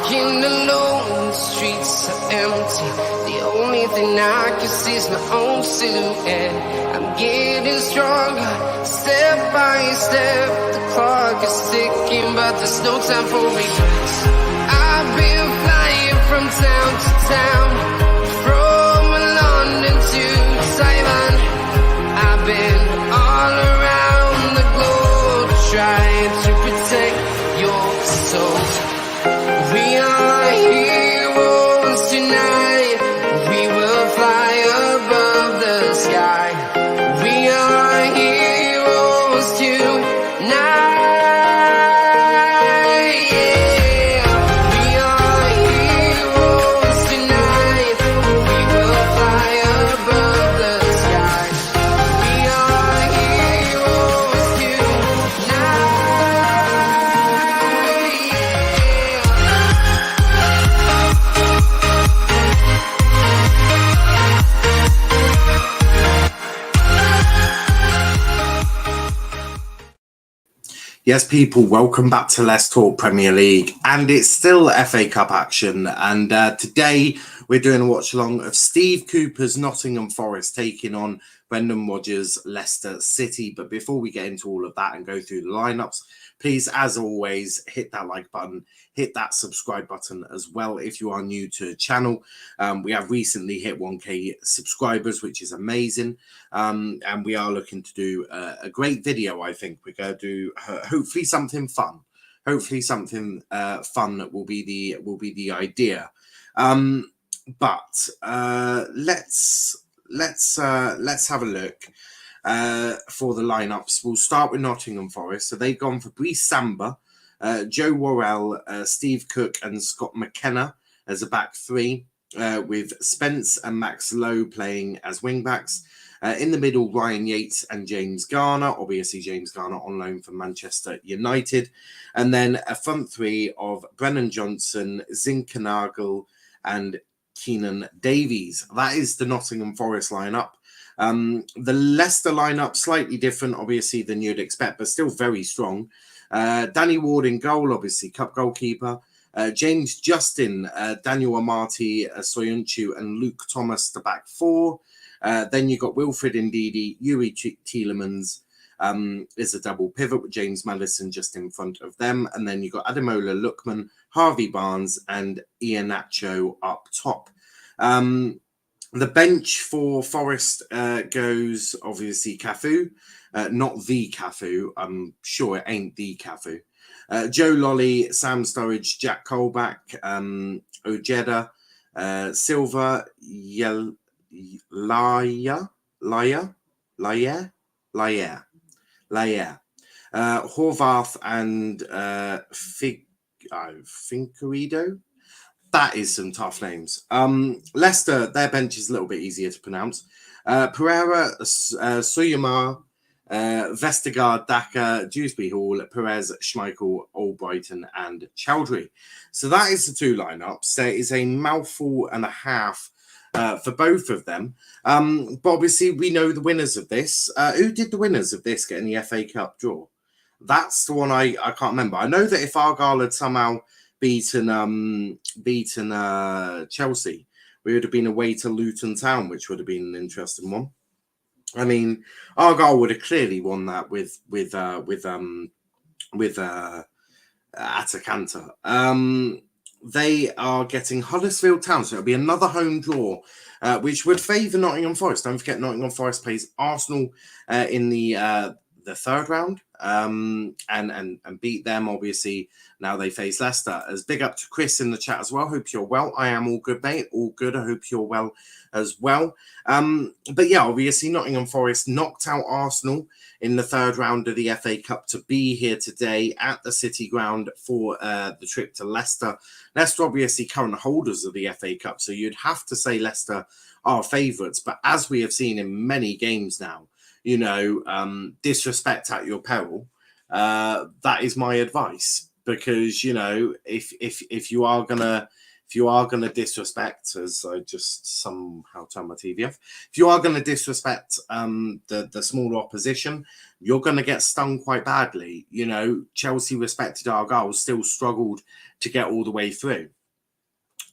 walking alone, the streets are empty. The only thing I can see is my own silhouette. I'm getting stronger, step by step. The clock is ticking, but there's no time for regrets. I've been flying from town to town, from London to Taiwan. I've been all around the globe, trying to protect your soul. We are heroes tonight. We will fly above the sky. We are heroes tonight. Yeah. We are heroes tonight. We will fly above the sky. We are heroes tonight. Yes, people, welcome back to Let's Talk Premier League, and it's still FA Cup action. And today we're doing a watch along of Steve Cooper's Nottingham Forest taking on Brendan Rodgers' Leicester City. But before we get into all of that and go through the lineups, please, as always, hit that like button, hit that subscribe button as well if you are new to the channel. We have recently hit 1K subscribers, which is amazing. And we are looking to do a great video, I think. We're going to do hopefully something fun. Hopefully something fun will be the idea. But let's have a look for the lineups. We'll start with Nottingham Forest. So they've gone for Brice Samba, Joe Worrell, Steve Cook and Scott McKenna as a back three, with Spence and Max Lowe playing as wing backs. In the middle, Ryan Yates and James Garner. Obviously, James Garner on loan from Manchester United. And then a front three of Brennan Johnson, Zinkernagel and Keenan Davies. That is the Nottingham Forest lineup. The Leicester lineup, slightly different, obviously, than you'd expect, but still very strong. Danny Ward in goal, obviously, cup goalkeeper. James Justin, Daniel Amati, Soyuncu, and Luke Thomas, the back four. Then you've got Wilfred Ndidi, Yuri Tielemans is a double pivot with James Madison just in front of them. And then you've got Ademola Lookman, Harvey Barnes, and Iheanacho up top. The bench for Forest goes, obviously, Cafu. Not the Cafu. I'm sure it ain't the Cafu. Joe Lolly, Sam Sturridge, Jack Colback, Ojeda, Silva, Laya, Horvath and Finquerido. That is some tough names. Leicester, their bench is a little bit easier to pronounce. Pereira, Suyama, Vestergaard, Daka, Dewsbury Hall, Perez, Schmeichel, Albrighton, and Chowdhury. So that is the two lineups. There is a mouthful and a half for both of them. But obviously, we know the winners of this. Who did the winners of this get in the FA Cup draw? That's the one I can't remember. I know that if Argyle had somehow beaten Chelsea, we would have been away to Luton Town, which would have been an interesting one. I mean, Argyle would have clearly won that with Atalanta. They are getting Huddersfield Town, so it'll be another home draw, which would favour Nottingham Forest. Don't forget, Nottingham Forest plays Arsenal in the third round, and beat them. Obviously, now they face Leicester. As big up to Chris in the chat as well. Hope you're well. I am all good, mate. All good. I hope you're well as well. But yeah, obviously Nottingham Forest knocked out Arsenal in the third round of the FA Cup to be here today at the City Ground for the trip to Leicester. Leicester obviously current holders of the FA Cup, so you'd have to say Leicester are favourites. But as we have seen in many games now, you know, disrespect at your peril. That is my advice, because, you know, if you are gonna if you are going to disrespect, as I just somehow turned my TV off, if you are going to disrespect the smaller opposition, you're going to get stung quite badly. You know, Chelsea respected our goals, still struggled to get all the way through.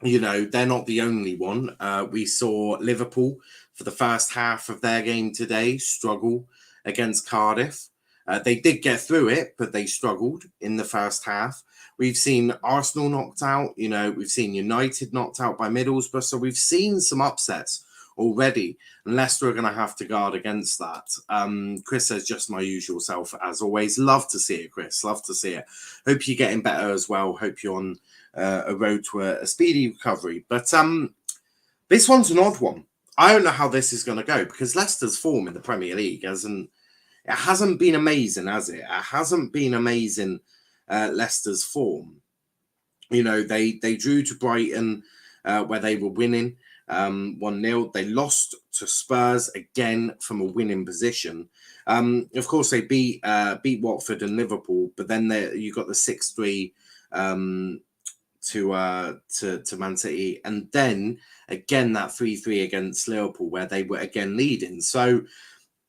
You know, they're not the only one. We saw Liverpool for the first half of their game today struggle against Cardiff. They did get through it, but they struggled in the first half. We've seen Arsenal knocked out. You know, we've seen United knocked out by Middlesbrough. So we've seen some upsets already. And Leicester are going to have to guard against that. Chris says, just my usual self, as always. Love to see it, Chris. Love to see it. Hope you're getting better as well. Hope you're on a road to a speedy recovery. But this one's an odd one. I don't know how this is going to go because Leicester's form in the Premier League hasn't been amazing, has it? It hasn't been amazing, Leicester's form. You know, they drew to Brighton where they were winning 1-0. They lost to Spurs again from a winning position. Of course, they beat Watford and Liverpool, but then you got the 6-3 to Man City, and then again that 3-3 against Liverpool where they were again leading. So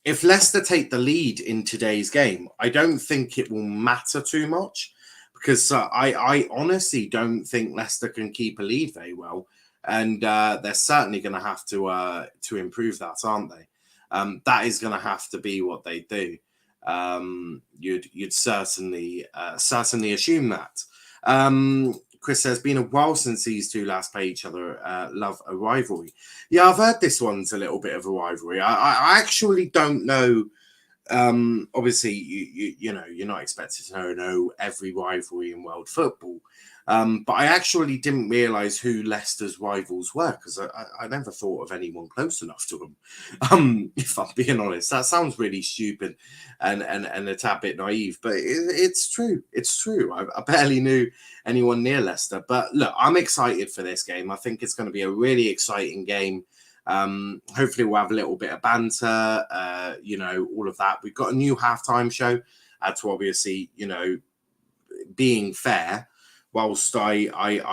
if Leicester take the lead in today's game, I don't think it will matter too much because I honestly don't think Leicester can keep a lead very well, and they're certainly going to have to improve that, aren't they? That is going to have to be what they do. You'd certainly assume that. Chris says, been a while since these two last play each other. Love a rivalry. Yeah, I've heard this one's a little bit of a rivalry. I actually don't know. Obviously, you know, you're not expected to know every rivalry in world football. But I actually didn't realise who Leicester's rivals were because I never thought of anyone close enough to them. If I'm being honest, that sounds really stupid and a tad bit naive, but it's true. It's true. I barely knew anyone near Leicester. But look, I'm excited for this game. I think it's going to be a really exciting game. Hopefully we'll have a little bit of banter, you know, all of that. We've got a new halftime show to obviously, you know, being fair. Whilst I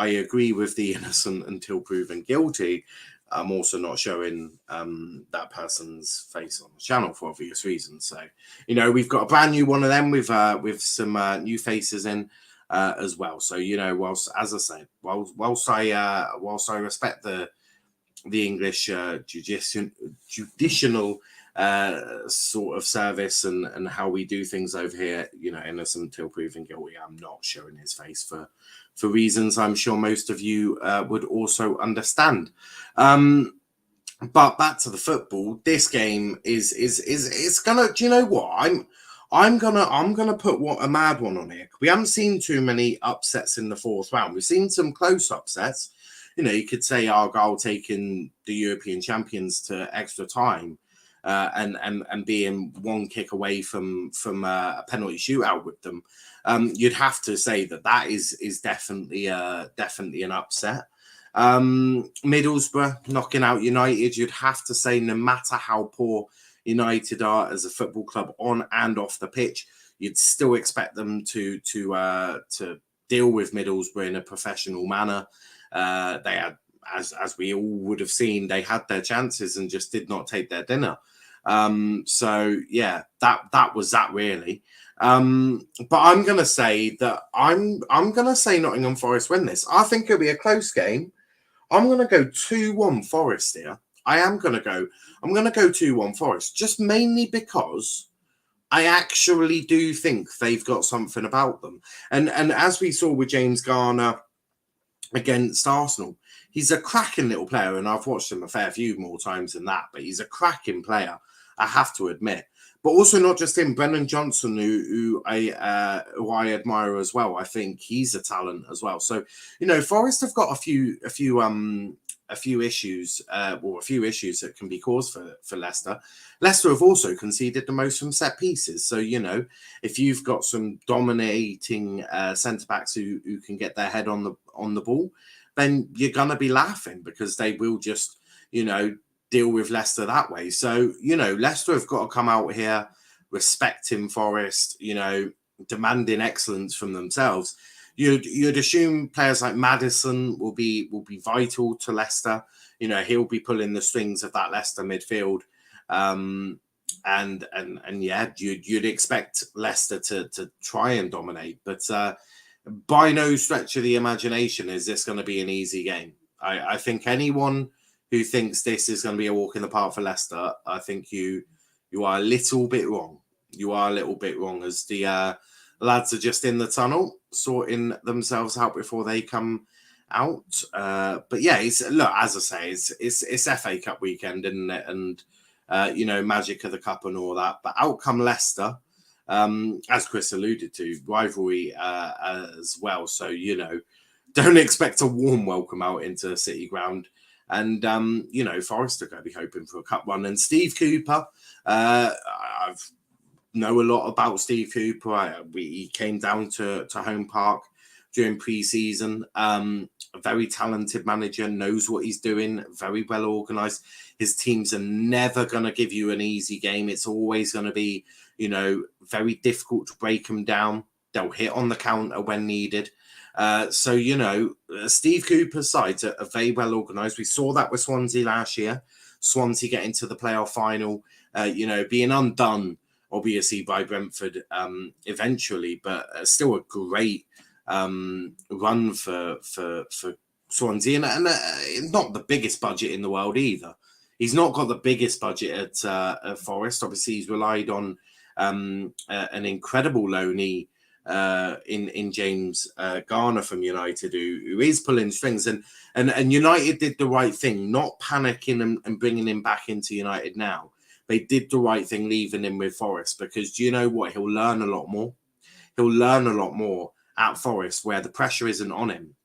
agree with the innocent until proven guilty, I'm also not showing that person's face on the channel for obvious reasons. So, you know, we've got a brand new one of them with some new faces in as well. So, you know, whilst, as I say, whilst I respect the English judicial sort of service and how we do things over here, you know, innocent until proven guilty, I'm not showing his face for reasons I'm sure most of you would also understand. But back to the football, this game is gonna. Do you know what? I'm gonna put a mad one on here. We haven't seen too many upsets in the fourth round. We've seen some close upsets. You know, you could say Argyle taking the European champions to extra time and being one kick away from a penalty shootout with them. You'd have to say that is definitely an upset. Middlesbrough knocking out United, you'd have to say no matter how poor United are as a football club on and off the pitch, you'd still expect them to deal with Middlesbrough in a professional manner. They had, as we all would have seen, they had their chances and just did not take their dinner. So yeah, that was that really. But I'm gonna say that I'm gonna say Nottingham Forest win this. I think it'll be a close game. I'm gonna go 2-1 Forest here. I'm gonna go 2-1 Forest, just mainly because I actually do think they've got something about them. And as we saw with James Garner against Arsenal, he's a cracking little player, and I've watched him a fair few more times than that, but he's a cracking player, I have to admit. But also not just him, Brennan Johnson, who I admire as well. I think he's a talent as well. So, you know, Forest have got a few issues, or a few issues that can be caused for Leicester. Leicester have also conceded the most from set pieces. So, you know, if you've got some dominating centre backs who can get their head on the ball, then you're gonna be laughing because they will just, you know, deal with Leicester that way. So, you know, Leicester have got to come out here respecting Forest, you know, demanding excellence from themselves. you'd assume players like Maddison will be vital to Leicester. He'll be pulling the strings of that Leicester midfield. And yeah, you'd expect Leicester to try and dominate, but by no stretch of the imagination is this going to be an easy game. I think anyone who thinks this is going to be a walk in the park for Leicester, I think you are a little bit wrong. You are a little bit wrong, as the lads are just in the tunnel sorting themselves out before they come out. But yeah, look, as I say, it's FA Cup weekend, isn't it? And magic of the cup and all that. But out come Leicester, as Chris alluded to, rivalry as well. So don't expect a warm welcome out into City Ground. And Forest are going to be hoping for a cup run. And Steve Cooper, I've know a lot about Steve Cooper. He came down to Home Park during pre-season. A very talented manager, knows what he's doing, very well organised. His teams are never going to give you an easy game. It's always going to be, very difficult to break them down. They'll hit on the counter when needed. Steve Cooper's sides are very well organised. We saw that with Swansea last year. Swansea getting to the playoff final, being undone, obviously, by Brentford eventually, but still a great run for Swansea, and not the biggest budget in the world either. He's not got the biggest budget at Forest. Obviously, he's relied on an incredible loanee in James Garner from United, who is pulling strings, and United did the right thing, not panicking and bringing him back into United now. They did the right thing leaving him with Forest, because do you know what? He'll learn a lot more. He'll learn a lot more at Forest, where the pressure isn't on him.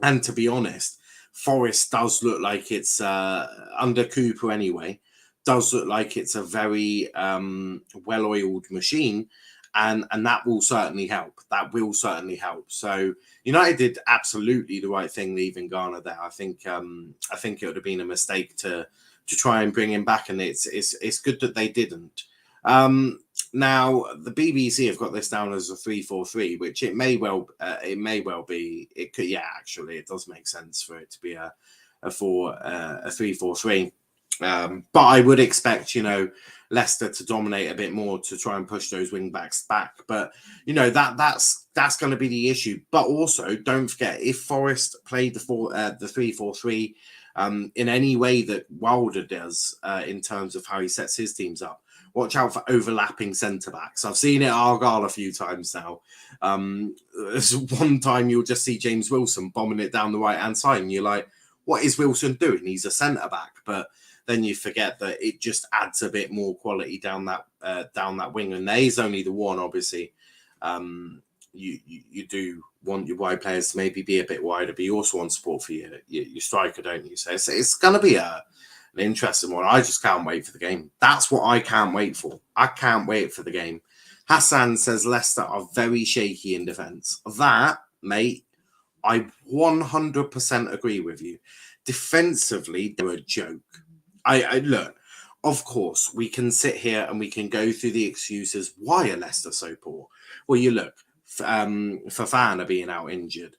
And to be honest, Forest does look like it's under Cooper anyway. Does look like it's a very well-oiled machine. And that will certainly help. That will certainly help. So United did absolutely the right thing leaving Garner there. I think it would have been a mistake to try and bring him back, and it's good that they didn't. Now the BBC have got this down as a 3-4-3, which it may well be. It could, yeah, actually, it does make sense for it to be a 3-4-3. But I would expect, Leicester to dominate a bit more to try and push those wing backs back. But that's going to be the issue. But also, don't forget, if Forest played the 3-4-3 in any way that Wilder does in terms of how he sets his teams up, watch out for overlapping centre backs. I've seen it at Argyle a few times now. One time you'll just see James Wilson bombing it down the right hand side, and you're like, what is Wilson doing? He's a centre back, but then you forget that it just adds a bit more quality down that wing. And there's only the one, obviously. You do want your wide players to maybe be a bit wider, but you also want support for your striker, don't you? So it's going to be an interesting one. I just can't wait for the game. That's what I can't wait for. I can't wait for the game. Hassan says Leicester are very shaky in defence. That, mate, I 100% agree with you. Defensively, they're a joke. I look, of course, we can sit here and we can go through the excuses. Why are Leicester so poor? Well, you look, Fofana being out injured,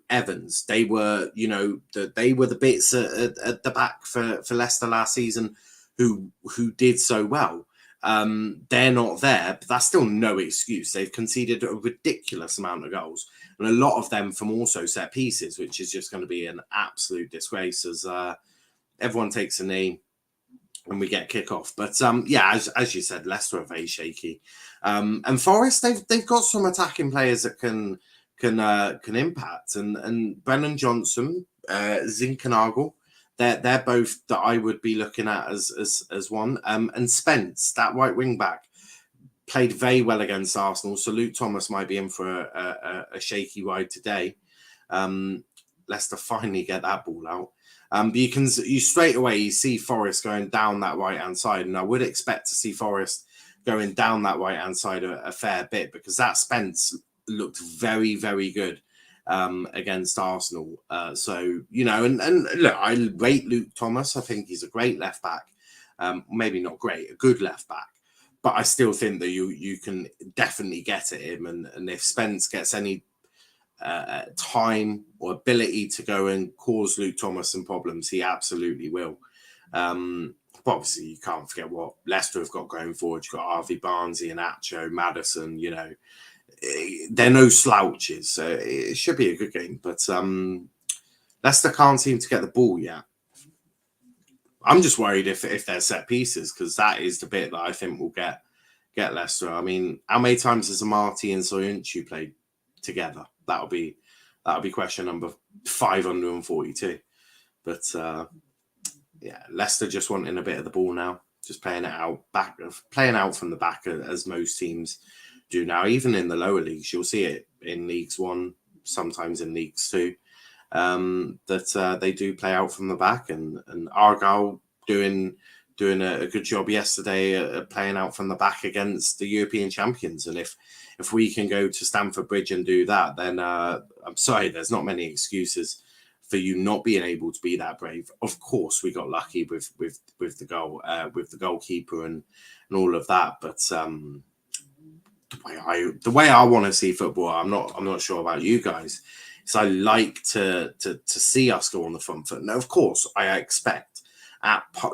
Evans, they were the bits at the back for Leicester last season who did so well. They're not there, but that's still no excuse. They've conceded a ridiculous amount of goals, and a lot of them from also set pieces, which is just going to be an absolute disgrace as everyone takes a knee and we get kickoff. But as you said, Leicester are very shaky. And Forest, they've got some attacking players that can impact. And Brennan Johnson, Zinkernagel, they're both that I would be looking at as one. And Spence, that right wing back, played very well against Arsenal. So Luke Thomas might be in for a shaky ride today. Leicester finally get that ball out. But you straight away you see Forest going down that right hand side, and I would expect to see Forest going down that right hand side a fair bit, because that Spence looked very, very good against Arsenal. And look, I rate Luke Thomas. I think he's a great left back. Maybe not great, a good left back, but I still think that you can definitely get at him. And if Spence gets any time or ability to go and cause Luke Thomas some problems, he absolutely will. But obviously, you can't forget what Leicester have got going forward. You've got Harvey Barnes, Iheanacho, Maddison, they're no slouches. So it should be a good game. But Leicester can't seem to get the ball yet. I'm just worried if they're set pieces, because that is the bit that I think will get Leicester. I mean, how many times has Amati and Soyuncu played together? That'll be question number 542. But yeah, Leicester just wanting a bit of the ball now, just playing out from the back, as most teams do now. Even in the lower leagues, you'll see it in Leagues One, sometimes in Leagues Two, that they do play out from the back, and Argyle doing a good job yesterday at playing out from the back against the European champions. And if we can go to Stamford Bridge and do that, then I'm sorry, there's not many excuses for you not being able to be that brave. Of course, we got lucky with the goal, with the goalkeeper and all of that. But the way I want to see football, I'm not sure about you guys. So I like to see us go on the front foot. Now, of course, I expect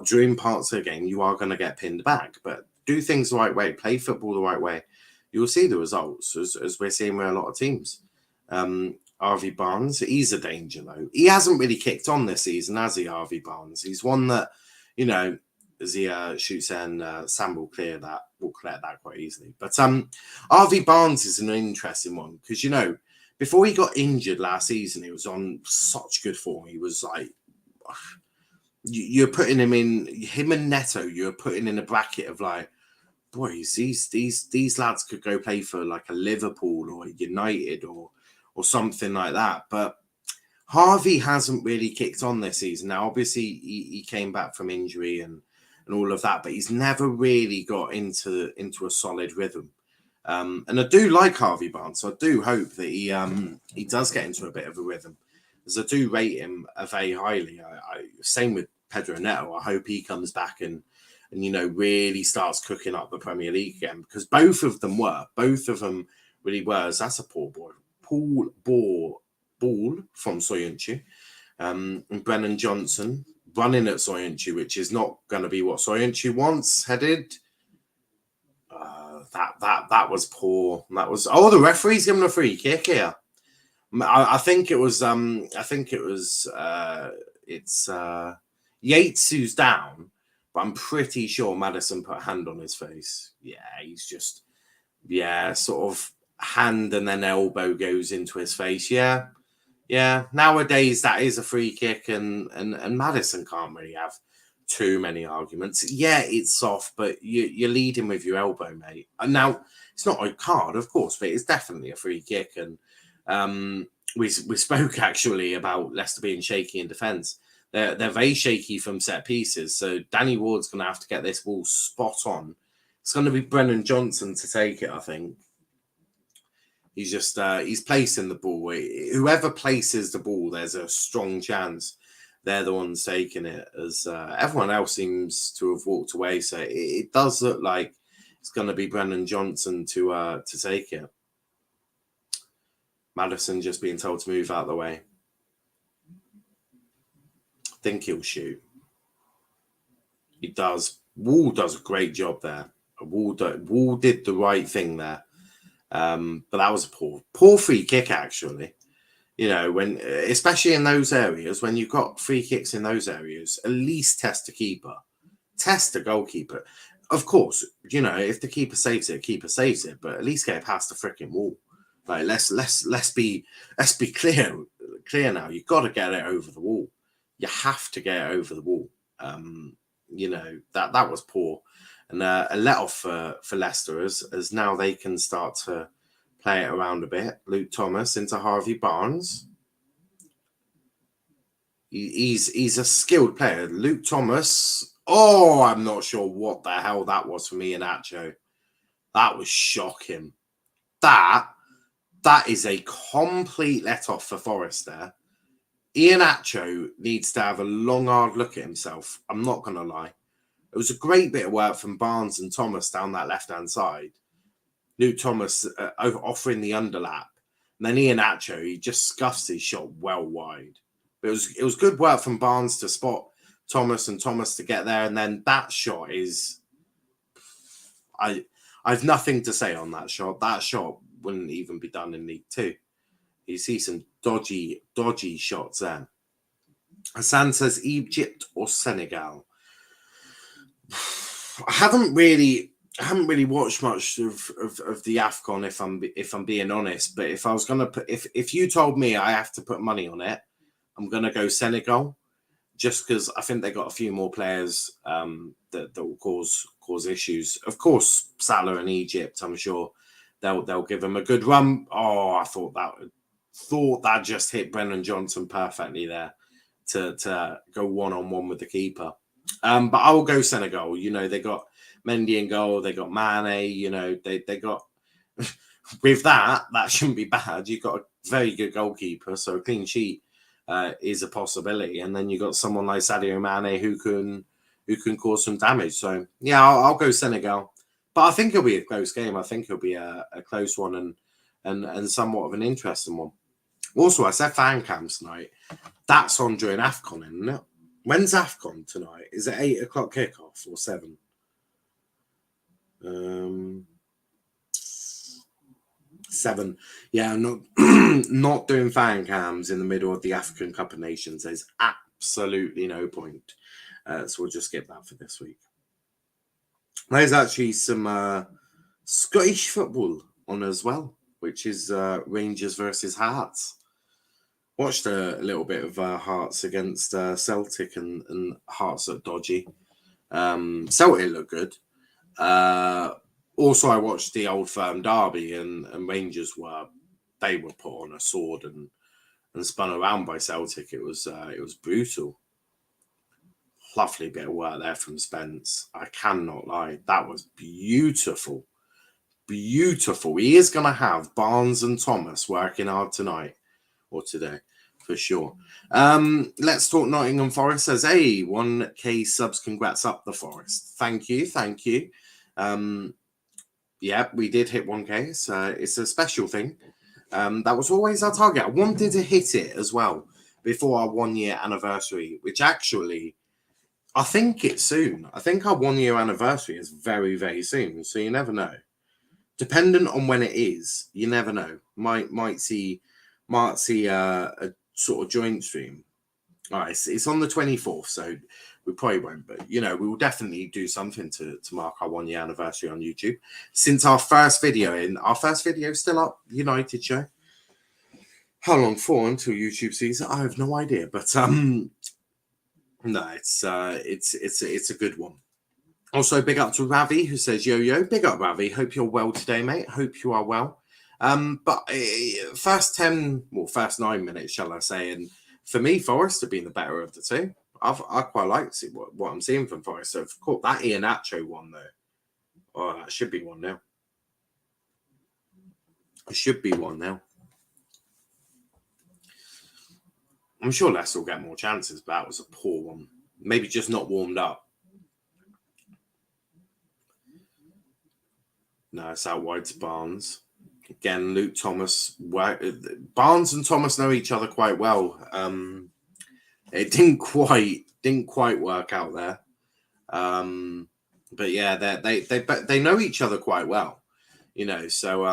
during parts of the game you are going to get pinned back, but do things the right way, play football the right way. You'll see the results, as we're seeing with a lot of teams. Harvey Barnes, he's a danger though. He hasn't really kicked on this season, has he, Harvey Barnes? He's one that, as he shoots in, Sam will collect that quite easily. But Harvey Barnes is an interesting one, because, before he got injured last season, he was on such good form. He was like, you're putting him and Neto, you're putting in a bracket of like, boys, these lads could go play for like a Liverpool or a United or something like that. But Harvey hasn't really kicked on this season. Now, obviously, he came back from injury and all of that, but he's never really got into a solid rhythm. And I do like Harvey Barnes, so I do hope that he does get into a bit of a rhythm, as I do rate him very highly. Same with Pedro Neto. I hope he comes back and really starts cooking up the Premier League again, because both of them really were. So that's a poor ball from Soyuncu, and Brennan Johnson running at Soyuncu, which is not going to be what Soyuncu wants. Headed. That was poor. The referee's giving a free kick here. I think it was. It's Yates who's down, but I'm pretty sure Maddison put a hand on his face. Yeah, he's just sort of hand and then elbow goes into his face. Yeah. Nowadays that is a free kick, and Maddison can't really have too many arguments. Yeah, it's soft, but you're leading with your elbow, mate. And now it's not a card, of course, but it's definitely a free kick. And we spoke actually about Leicester being shaky in defence. They're very shaky from set pieces. So Danny Ward's going to have to get this ball spot on. It's going to be Brennan Johnson to take it, I think. He's just he's placing the ball. Whoever places the ball, there's a strong chance they're the ones taking it, as everyone else seems to have walked away. So it does look like it's going to be Brennan Johnson to take it. Maddison just being told to move out of the way. I think he'll shoot. He does. Wall does a great job there. Wall did the right thing there. But that was a poor free kick, actually. When, especially in those areas, when you've got free kicks in those areas, at least test the keeper, test the goalkeeper. Of course, if the keeper saves it, but at least get it past the freaking wall. Like, let's be clear now. You've got to get it over the wall. You have to get it over the wall. That was poor, and a let off for Leicester as now they can start to play it around a bit. Luke Thomas into Harvey Barnes. He's a skilled player. Luke Thomas. Oh, I'm not sure what the hell that was from Iheanacho. That was shocking. That is a complete let off for Forest there. Iheanacho needs to have a long, hard look at himself. I'm not going to lie. It was a great bit of work from Barnes and Thomas down that left-hand side. Luke Thomas offering the underlap. then Iheanacho, he just scuffs his shot well wide. But it was good work from Barnes to spot Thomas and Thomas to get there. And then that shot is, I've nothing to say on that shot. That shot wouldn't even be done in League Two. You see some dodgy shots there. Hassan says Egypt or Senegal. I haven't really watched much of the AFCON if I'm being honest. But if I was gonna put, if you told me I have to put money on it, I'm gonna go Senegal, just because I think they got a few more players that will cause issues. Of course, Salah and Egypt, I'm sure they'll give them a good run. Oh, I thought that just hit Brennan Johnson perfectly there to go one-on-one with the keeper. But I will go Senegal. You know, they got Mendy in goal, they got Mane, you know, they got with that shouldn't be bad. You've got a very good goalkeeper, so a clean sheet is a possibility. And then you got someone like Sadio Mane who can cause some damage. So yeah, I'll go Senegal. But I think it'll be a close game. I think it'll be a close one and somewhat of an interesting one. Also, I said fan cams tonight. That's on during AFCON, isn't it? When's AFCON tonight? Is it 8 o'clock kickoff or 7? 7. Yeah, not doing fan cams in the middle of the African Cup of Nations. There's absolutely no point. So we'll just skip that for this week. There's actually some Scottish football on as well, which is Rangers versus Hearts. Watched a little bit of Hearts against Celtic, and Hearts look dodgy. Celtic look good. Also, I watched the Old Firm derby, and Rangers were put on a sword and spun around by Celtic. It was brutal. Lovely bit of work there from Spence. I cannot lie. That was beautiful. Beautiful. He is going to have Barnes and Thomas working hard tonight or today, for sure. Let's talk Nottingham Forest. Says, hey, 1K subs. Congrats up the Forest. Thank you. Yeah, we did hit 1K. So it's a special thing. That was always our target. I wanted to hit it as well before our 1 year anniversary, which actually, I think it's soon. I think our 1 year anniversary is very, very soon. So you never know. Dependent on when it is, you never know. Might see a sort of joint stream. All right, it's on the 24th, so we probably won't, but we will definitely do something to mark our 1 year anniversary on YouTube. Since our first video still up, United show. How long for until YouTube sees it? I have no idea, but no, it's a good one. Also, big up to Ravi, who says, yo, big up, Ravi. Hope you're well today, mate. Hope you are well. But first 9 minutes, shall I say, and for me, Forest have been the better of the two. I quite like to see what I'm seeing from Forest. So, of course, that Iheanacho one, though. Oh, that should be 1-0. It should be 1-0. I'm sure Leicester will get more chances, but that was a poor one. Maybe just not warmed up. No, it's out wide to Barnes. Again, Luke Thomas. Barnes and Thomas know each other quite well. It didn't quite work out there. But yeah, they know each other quite well. So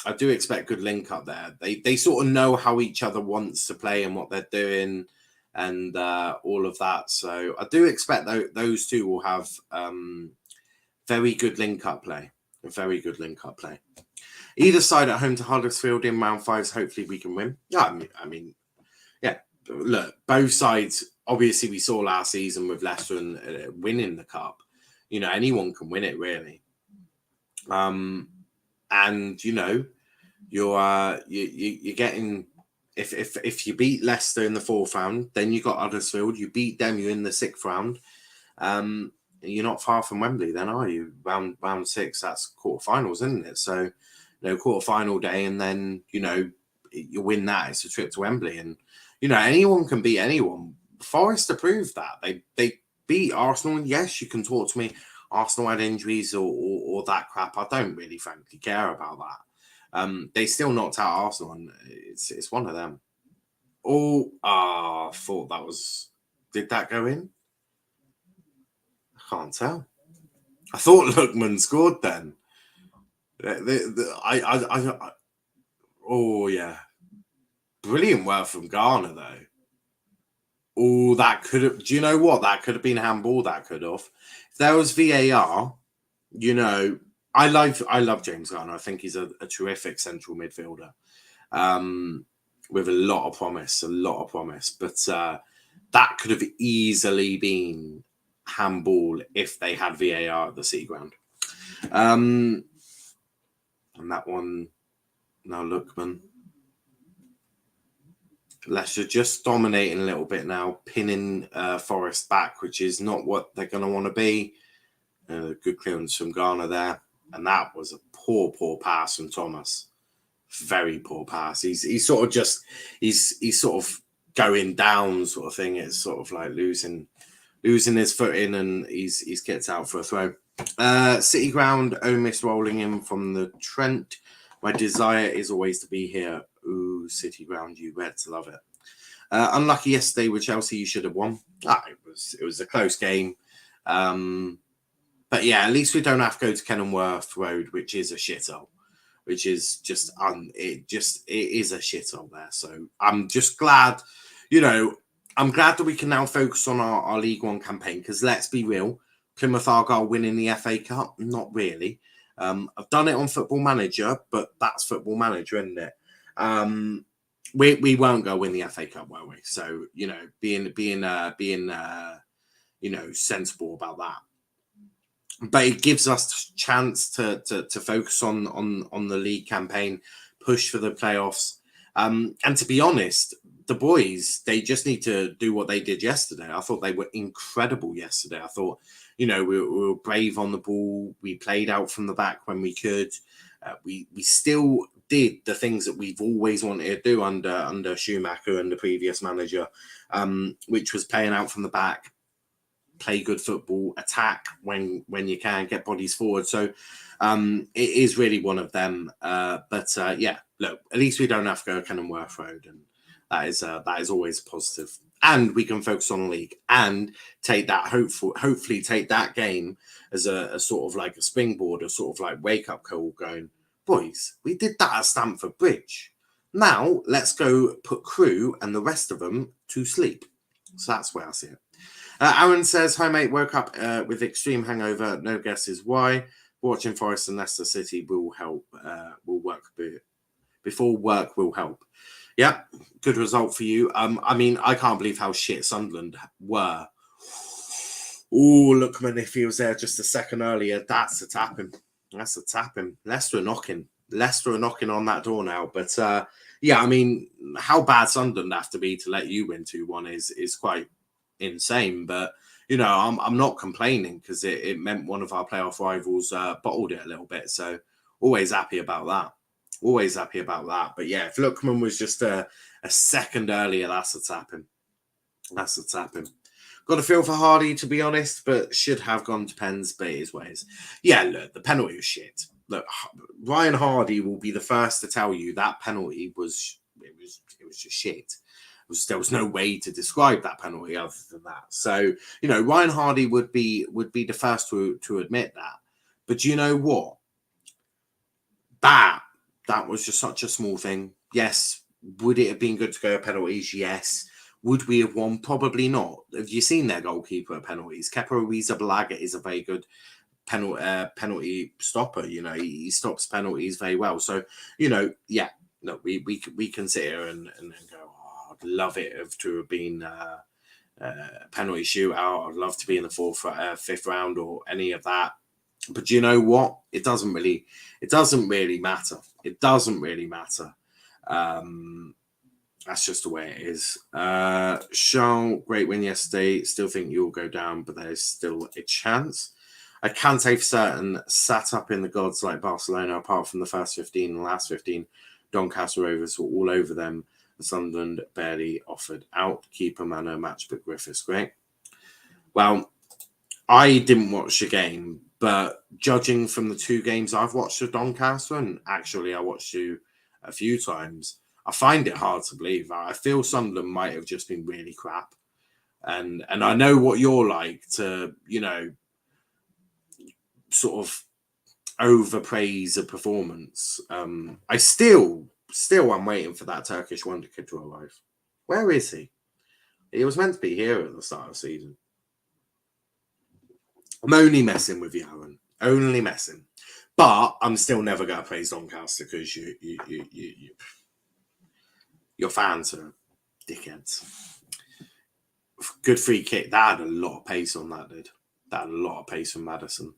I do expect good link up there. They sort of know how each other wants to play and what they're doing and all of that. So I do expect those two will have very good link up play. A very good link up play. Either side at home to Huddersfield in round 5. Hopefully we can win. Yeah, I mean, yeah. Look, both sides. Obviously, we saw last season with Leicester and winning the cup. Anyone can win it really. And you're getting if you beat Leicester in the 4th round, then you got Huddersfield. You beat them, you're in the 6th round. You're not far from Wembley, then, are you? Round 6, that's quarterfinals, isn't it? So, quarterfinal day, and then you win that. It's a trip to Wembley, and anyone can beat anyone. Forest proved that they beat Arsenal. And yes, you can talk to me. Arsenal had injuries or that crap. I don't really frankly care about that. They still knocked out Arsenal, and it's one of them. Oh, I thought that was. Did that go in? I can't tell. I thought Lookman scored then. Oh yeah, brilliant work from Ghana though. Oh, that could have. Do you know what? That could have been handball. That could have. If there was VAR, I love James Garner. I think he's a terrific central midfielder, with a lot of promise. But that could have easily been handball if they had VAR at the Sea Ground. And that one, now Lookman. Leicester just dominating a little bit now, pinning Forest back, which is not what they're going to want to be. Good clearance from Ghana there. And that was a poor pass from Thomas. Very poor pass. He's sort of going down sort of thing. It's sort of like losing his footing, and he's gets out for a throw. City Ground, Omis rolling in from the Trent. My desire is always to be here. Ooh, City Ground, you read to love it. Unlucky yesterday with Chelsea, you should have won. It was a close game. But yeah, at least we don't have to go to Kenilworth Road, which is a shithole. Which is just it is a shithole there. So I'm just glad, I'm glad that we can now focus on our League One campaign, because let's be real, Plymouth Argyle winning the FA Cup, not really. I've done it on Football Manager, but that's Football Manager, isn't it? We won't go win the FA Cup, will we? So being sensible about that. But it gives us a chance to focus on the league campaign, push for the playoffs, and to be honest, the boys, they just need to do what they did yesterday. I thought they were incredible yesterday. I thought we were brave on the ball. We played out from the back when we could. We still did the things that we've always wanted to do under Schumacher and the previous manager, which was playing out from the back, play good football, attack when you can, get bodies forward. So it is really one of them. But look, at least we don't have to go Kenilworth Road, and that is always positive. And we can focus on the league and take that, hopefully take that game as a sort of like a springboard, a sort of like wake up call, going, boys, we did that at Stamford Bridge. Now let's go put Crew and the rest of them to sleep. So that's where I see it. Aaron says, hi mate, woke up with extreme hangover. No guesses why. Watching Forest and Leicester City will help. Will work before work will help. Yeah, good result for you. I can't believe how shit Sunderland were. Oh, Lookman, if he was there just a second earlier, that's a tapping. Leicester are knocking on that door now. But how bad Sunderland have to be to let you win 2-1 is quite insane. But I'm not complaining, because it meant one of our playoff rivals bottled it a little bit. So always happy about that. But yeah, if Lookman was just a second earlier, that's a tapping. Got a feel for Hardy, to be honest, but should have gone to pens, but it is what it is. Yeah, look, the penalty was shit. Look, Ryan Hardy will be the first to tell you that penalty was just shit. There was no way to describe that penalty other than that. So, Ryan Hardy would be the first to admit that. But you know what? That was just such a small thing. Yes. Would it have been good to go to penalties? Yes. Would we have won? Probably not. Have you seen their goalkeeper at penalties? Kepa Arrizabalaga is a very good penalty stopper. He stops penalties very well. So, no, we can sit here and go, oh, I'd love it to have been a penalty shootout. I'd love to be in the fifth round or any of that. But you know what? It doesn't really matter. That's just the way it is. Charles, great win yesterday. Still think you'll go down, but there's still a chance. I can't say for certain. Sat up in the gods like Barcelona, apart from the first 15 and the last 15. Doncaster Rovers were all over them. Sunderland barely offered out. Keeper Mano match, but Griffiths great. Well, I didn't watch the game, But judging from the 2 games I've watched of Doncaster, and actually I watched you a few times, I find it hard to believe. I feel Sunderland might have just been really crap. And I know what you're like to, sort of overpraise a performance. I still I'm waiting for that Turkish wonder kid to arrive. Where is he? He was meant to be here at the start of the season. I'm only messing with you, Aaron. Only messing. But I'm still never going to praise Doncaster because your fans are dickheads. Good free kick. That had a lot of pace on that, did. That had a lot of pace from Maddison.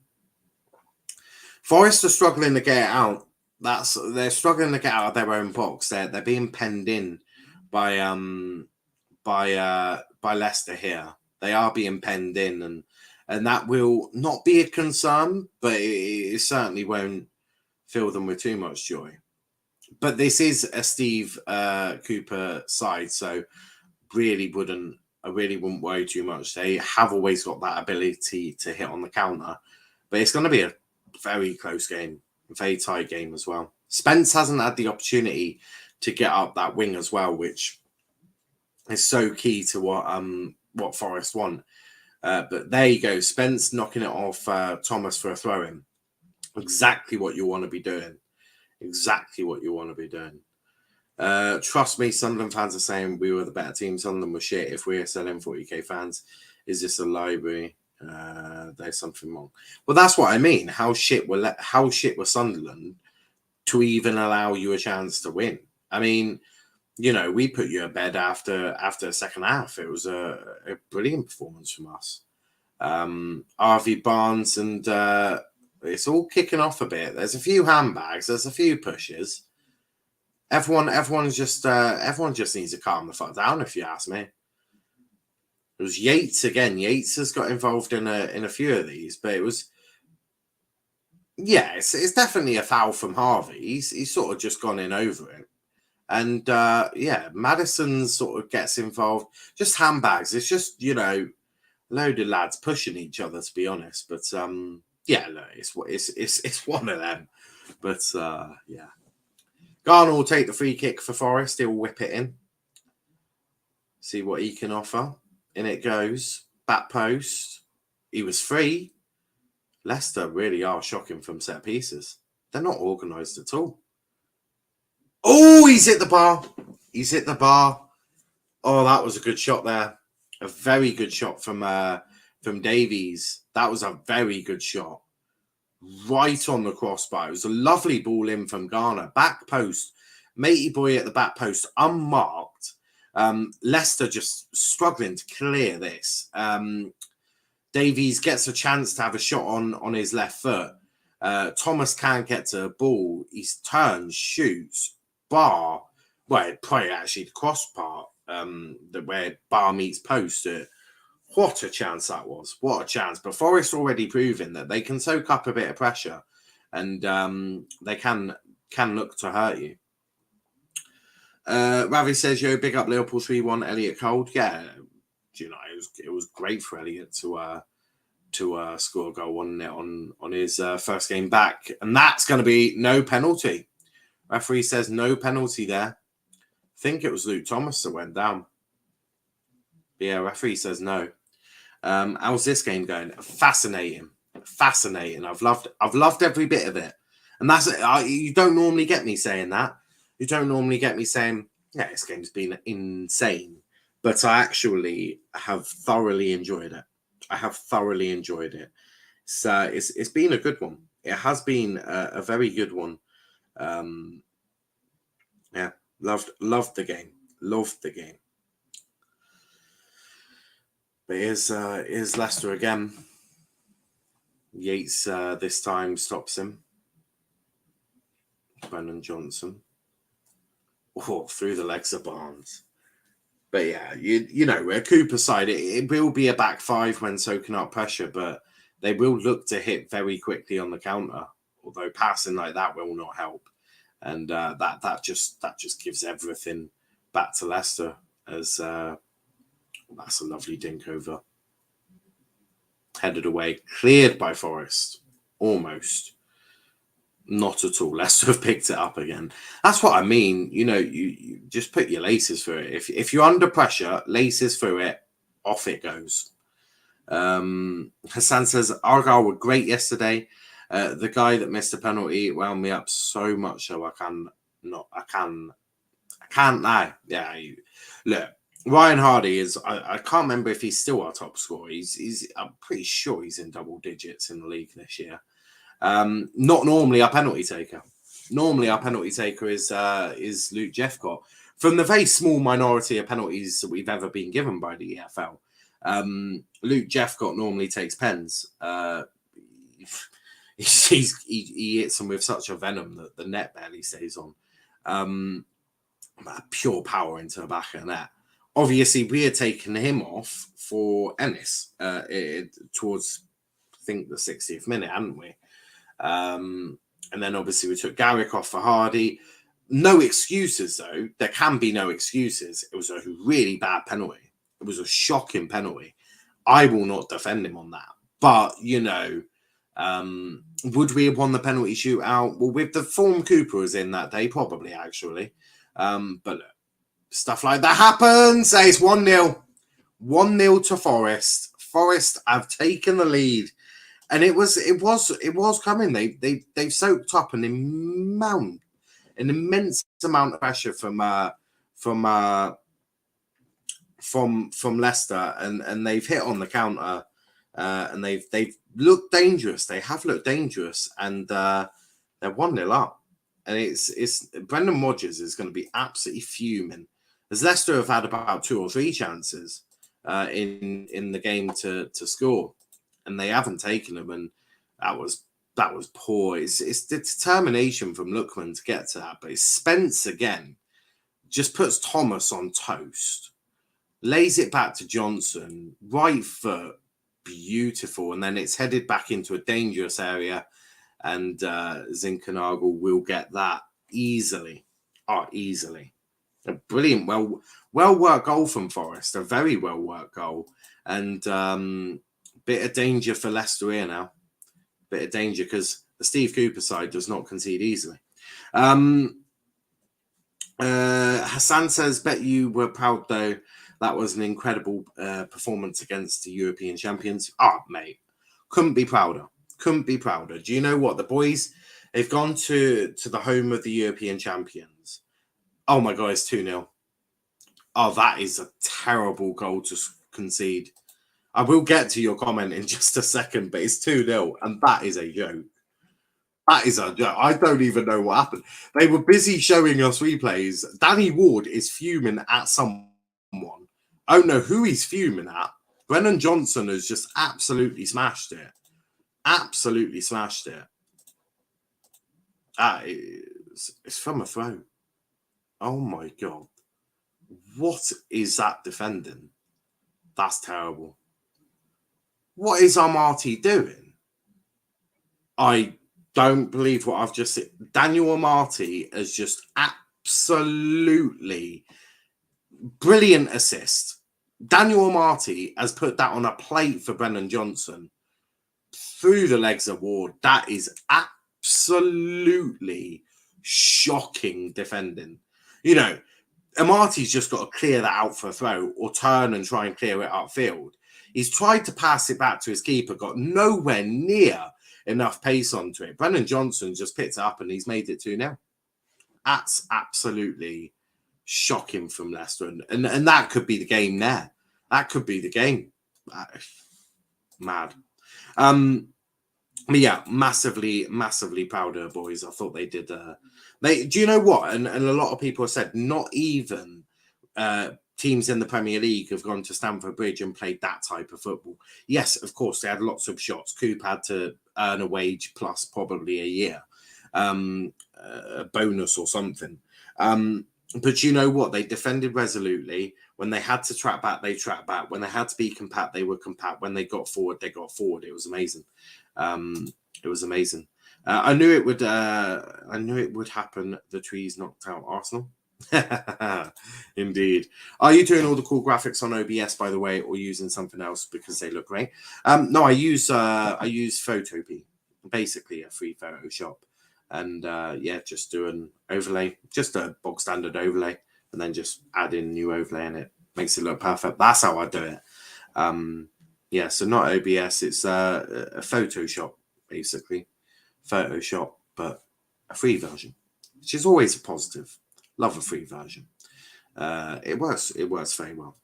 Forest are struggling to get out. They're struggling to get out of their own box. They're being penned in by Leicester here. They are being penned in, and that will not be a concern, but it certainly won't fill them with too much joy. But this is a Steve Cooper side, so I really wouldn't worry too much. They have always got that ability to hit on the counter, but it's going to be a very close game, a very tight game as well. Spence hasn't had the opportunity to get up that wing as well, which is so key to what Forest want. But there you go, Spence knocking it off Thomas for a throw-in. Exactly what you want to be doing. Exactly what you want to be doing. Trust me, Sunderland fans are saying we were the better team. Sunderland was shit. If we are selling 40k fans, is this a library? There's something wrong. Well, that's what I mean. How shit was Sunderland to even allow you a chance to win? I mean, we put you to bed after the second half. It was a brilliant performance from us. RV Barnes, and it's all kicking off a bit. There's a few handbags. There's a few pushes. Everyone just needs to calm the fuck down, if you ask me. It was Yates again. Yates has got involved in a few of these, but it was, it's definitely a foul from Harvey. He's sort of just gone in over it. And Maddison sort of gets involved. Just handbags. It's just, load of lads pushing each other, to be honest. But it's one of them. But Garner will take the free kick for Forest. He'll whip it in. See what he can offer. In it goes. Back post. He was free. Leicester really are shocking from set pieces. They're not organised at all. Oh, he's hit the bar. He's hit the bar. Oh, that was a good shot there. A very good shot from Davies. That was a very good shot. Right on the crossbar. It was a lovely ball in from Garner. Back post. Matey boy at the back post. Unmarked. Leicester just struggling to clear this. Davies gets a chance to have a shot on his left foot. Thomas can't get to the ball. He turns, shoots. Bar. Well, probably actually the cross part. Where bar meets post. What a chance that was. What a chance. But Forest already proving that they can soak up a bit of pressure. And they can look to hurt you. Ravi says, yo, big up Liverpool 3-1, Elliot Cold. Yeah, it was great for Elliot to score a goal on his first game back. And that's going to be no penalty. Referee says no penalty there. I think it was Luke Thomas that went down. But yeah, referee says no. How's this game going? Fascinating. I've loved every bit of it. And that's you don't normally get me saying that. You don't normally get me saying, yeah, this game's been insane. But I actually have thoroughly enjoyed it. So it's been a good one. It has been a very good one. Loved the game. But here's Leicester again. Yates this time stops him. Brennan Johnson. Oh, through the legs of Barnes. But yeah, a Cooper side, it will be a back five when soaking up pressure, but they will look to hit very quickly on the counter. Although passing like that will not help. And that just gives everything back to Leicester as that's a lovely dink over. Headed away, cleared by Forest. Almost. Not at all. Leicester have picked it up again. That's what I mean. You know, you just put your laces through it. If you're under pressure, laces through it, off it goes. Hassan says Argyle were great yesterday. The guy that missed a penalty wound me up so much, so I can't lie. Yeah, look, Ryan Hardy is. I can't remember if he's still our top scorer. I'm pretty sure he's in double digits in the league this year. Not normally our penalty taker. Normally our penalty taker is Luke Jeffcott. From the very small minority of penalties that we've ever been given by the EFL, Luke Jeffcott normally takes pens. He hits them with such a venom that the net barely stays on. Pure power into the back of the net. Obviously, we had taken him off for Ennis towards, I think, the 60th minute, hadn't we? And then obviously we took Garrick off for Hardy. No excuses, though. There can be no excuses. It was a really bad penalty. It was a shocking penalty. I will not defend him on that. But, you know, would we have won the penalty shootout? Well, with the form Cooper was in that day, probably, actually. But look, stuff like that happens. It's 1-0. 1-0 to Forest. Forest have taken the lead. And it was coming. They've soaked up an immense amount of pressure from Leicester, and they've hit on the counter, and they've looked dangerous. They have looked dangerous, and they're 1-0 up. And it's Brendan Rodgers is going to be absolutely fuming, as Leicester have had about 2 or 3 chances in the game to score. And they haven't taken them, and that was poor. It's the determination from Lookman to get to that, but it's Spence again. Just puts Thomas on toast, lays it back to Johnson, right foot, beautiful, and then it's headed back into a dangerous area, and Zinkernagel will get that easily. Easily. A brilliant, well worked goal from Forest, a very well worked goal, and bit of danger for Leicester here now. Bit of danger because the Steve Cooper side does not concede easily. Hassan says, bet you were proud, though. That was an incredible performance against the European champions. Mate. Couldn't be prouder. Couldn't be prouder. Do you know what? The boys, they've gone to the home of the European champions. Oh, my God, it's 2-0. Oh, that is a terrible goal to concede. I will get to your comment in just a second, but it's 2-0, and that is a joke. That is a joke. I don't even know what happened. They were busy showing us replays. Danny Ward is fuming at someone. I don't know who he's fuming at. Brennan Johnson has just absolutely smashed it. Absolutely smashed it. It's from a throw. Oh, my God. What is that defending? That's terrible. What is Amati doing? I don't believe what I've just said. Daniel Amati has just absolutely brilliant assist. Daniel Amati has put that on a plate for Brennan Johnson through the legs of Ward. That is absolutely shocking defending. You know, Amati's just got to clear that out for a throw or turn and try and clear it upfield. He's tried to pass it back to his keeper, got nowhere near enough pace onto it. Brennan Johnson just picked it up and he's made it 2-0. That's absolutely shocking from Leicester. And that could be the game there. That could be the game. Mad. But yeah, massively proud of boys. I thought they did. Do you know what? And a lot of people have said not even teams in the Premier League have gone to Stamford Bridge and played that type of football. Yes, of course, they had lots of shots. Coop had to earn a wage plus probably a year, a bonus or something. But you know what? They defended resolutely. When they had to track back, they tracked back. When they had to be compact, they were compact. When they got forward, they got forward. It was amazing. It was amazing. I knew it would happen. The trees knocked out Arsenal. Indeed. Are you doing all the cool graphics on OBS, by the way, or using something else because they look great? No, I use Photopea. basically a free Photoshop. And yeah, just do an overlay, just a bog standard overlay, and then just add in new overlay, and it makes it look perfect. That's how I do it. Yeah, so not OBS, it's a Photoshop, basically. Photoshop, but a free version, which is always a positive. Love a free version. It works very well.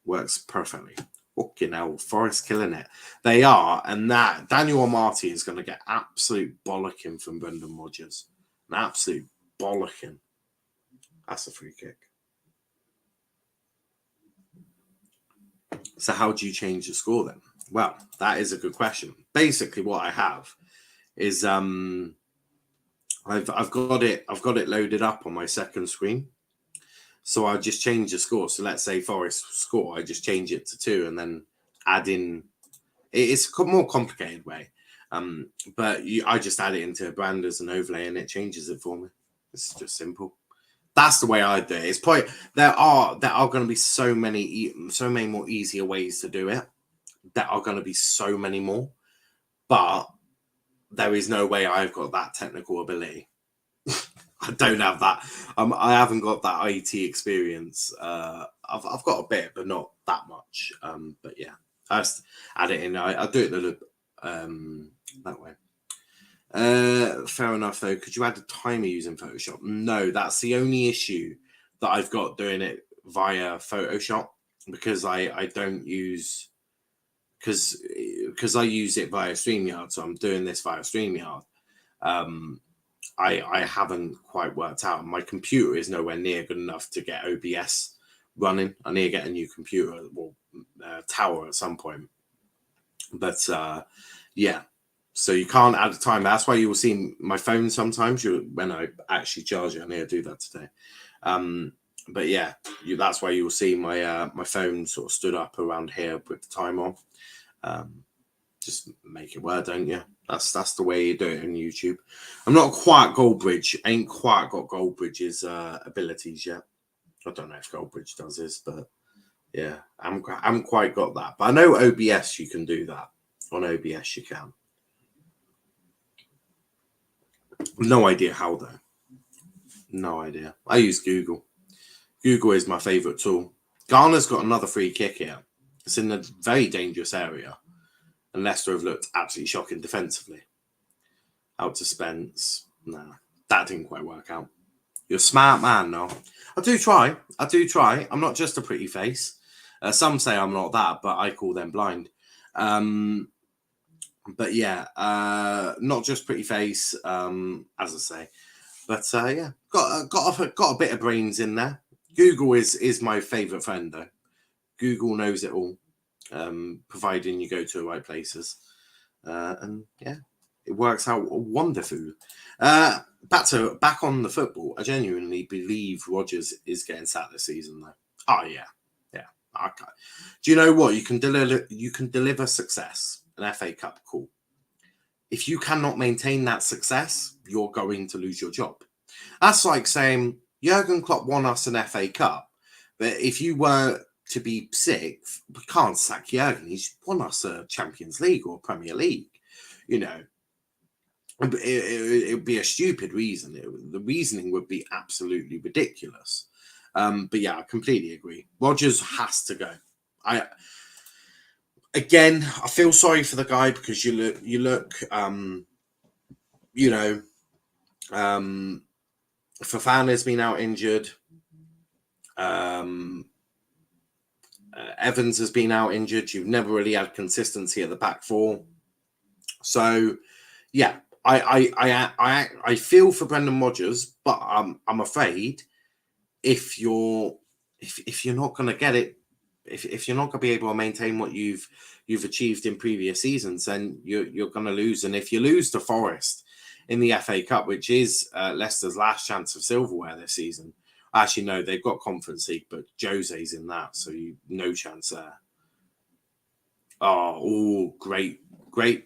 Works perfectly. Fucking hell, Forest killing it. They are, and that Daniel Marty is going to get absolute bollocking from Brendan Rodgers. An absolute bollocking. That's a free kick. So how do you change the score then? Well, that is a good question. Basically, what I have is I've got it loaded up on my second screen. So I'll just change the score. So let's say Forest score, I just change it to 2 and then add in. It's a more complicated way, but I just add it into a brand as an overlay and it changes it for me. It's just simple. That's the way I do it. It's probably there are going to be so many more easier ways to do it. There are going to be so many more, but there is no way I've got that technical ability. I don't have that. I haven't got that IT experience. I've got a bit, but not that much. But yeah, I just add it in. I do it that way. Fair enough, though. Could you add a timer using Photoshop? No, that's the only issue that I've got doing it via Photoshop, because I don't use, because I use it via StreamYard, so I'm doing this via StreamYard. I haven't quite worked out. My computer is nowhere near good enough to get OBS running. I need to get a new computer, tower at some point. But yeah, so you can't add a timer. That's why you will see my phone sometimes when I actually charge it. I need to do that today. But yeah, that's why you will see my my phone sort of stood up around here with the time on. Just make it work, don't you? That's the way you do it on YouTube. I'm not quite Goldbridge. Ain't quite got Goldbridge's abilities yet. I don't know if Goldbridge does this, but yeah, I haven't quite got that. But I know OBS you can do that. On OBS you can. No idea how though. No idea. I use Google. Google is my favorite tool. Ghana's got another free kick here. It's in a very dangerous area. And Leicester have looked absolutely shocking defensively. Out to Spence. Nah, that didn't quite work out. You're a smart man, no. I do try. I'm not just a pretty face. Some say I'm not that, but I call them blind. But yeah, not just pretty face, as I say. But yeah, got a bit of brains in there. Google is my favourite friend, though. Google knows it all. Providing you go to the right places, and yeah, it works out wonderful. Back on the football. I genuinely believe Rodgers is getting sacked this season, though. Oh yeah. Okay. Do you know what? You can deliver success, an FA Cup, cool. If you cannot maintain that success, you're going to lose your job. That's like saying Jurgen Klopp won us an FA Cup, but if you were to be sixth, we can't sack Jurgen. He's won us a Champions League or Premier League. You know, it would be a stupid reason. The reasoning would be absolutely ridiculous. But yeah, I completely agree. Rodgers has to go. I feel sorry for the guy, because you look, Fofana's been out injured. Evans has been out injured. You've never really had consistency at the back four. So, yeah, I feel for Brendan Rodgers, but I'm afraid if you're not going to get it, if you're not going to be able to maintain what you've achieved in previous seasons, then you're going to lose. And if you lose to Forest in the FA Cup, which is Leicester's last chance of silverware this season. Actually, no, they've got Conference League, but Jose's in that, so no chance there. Oh, great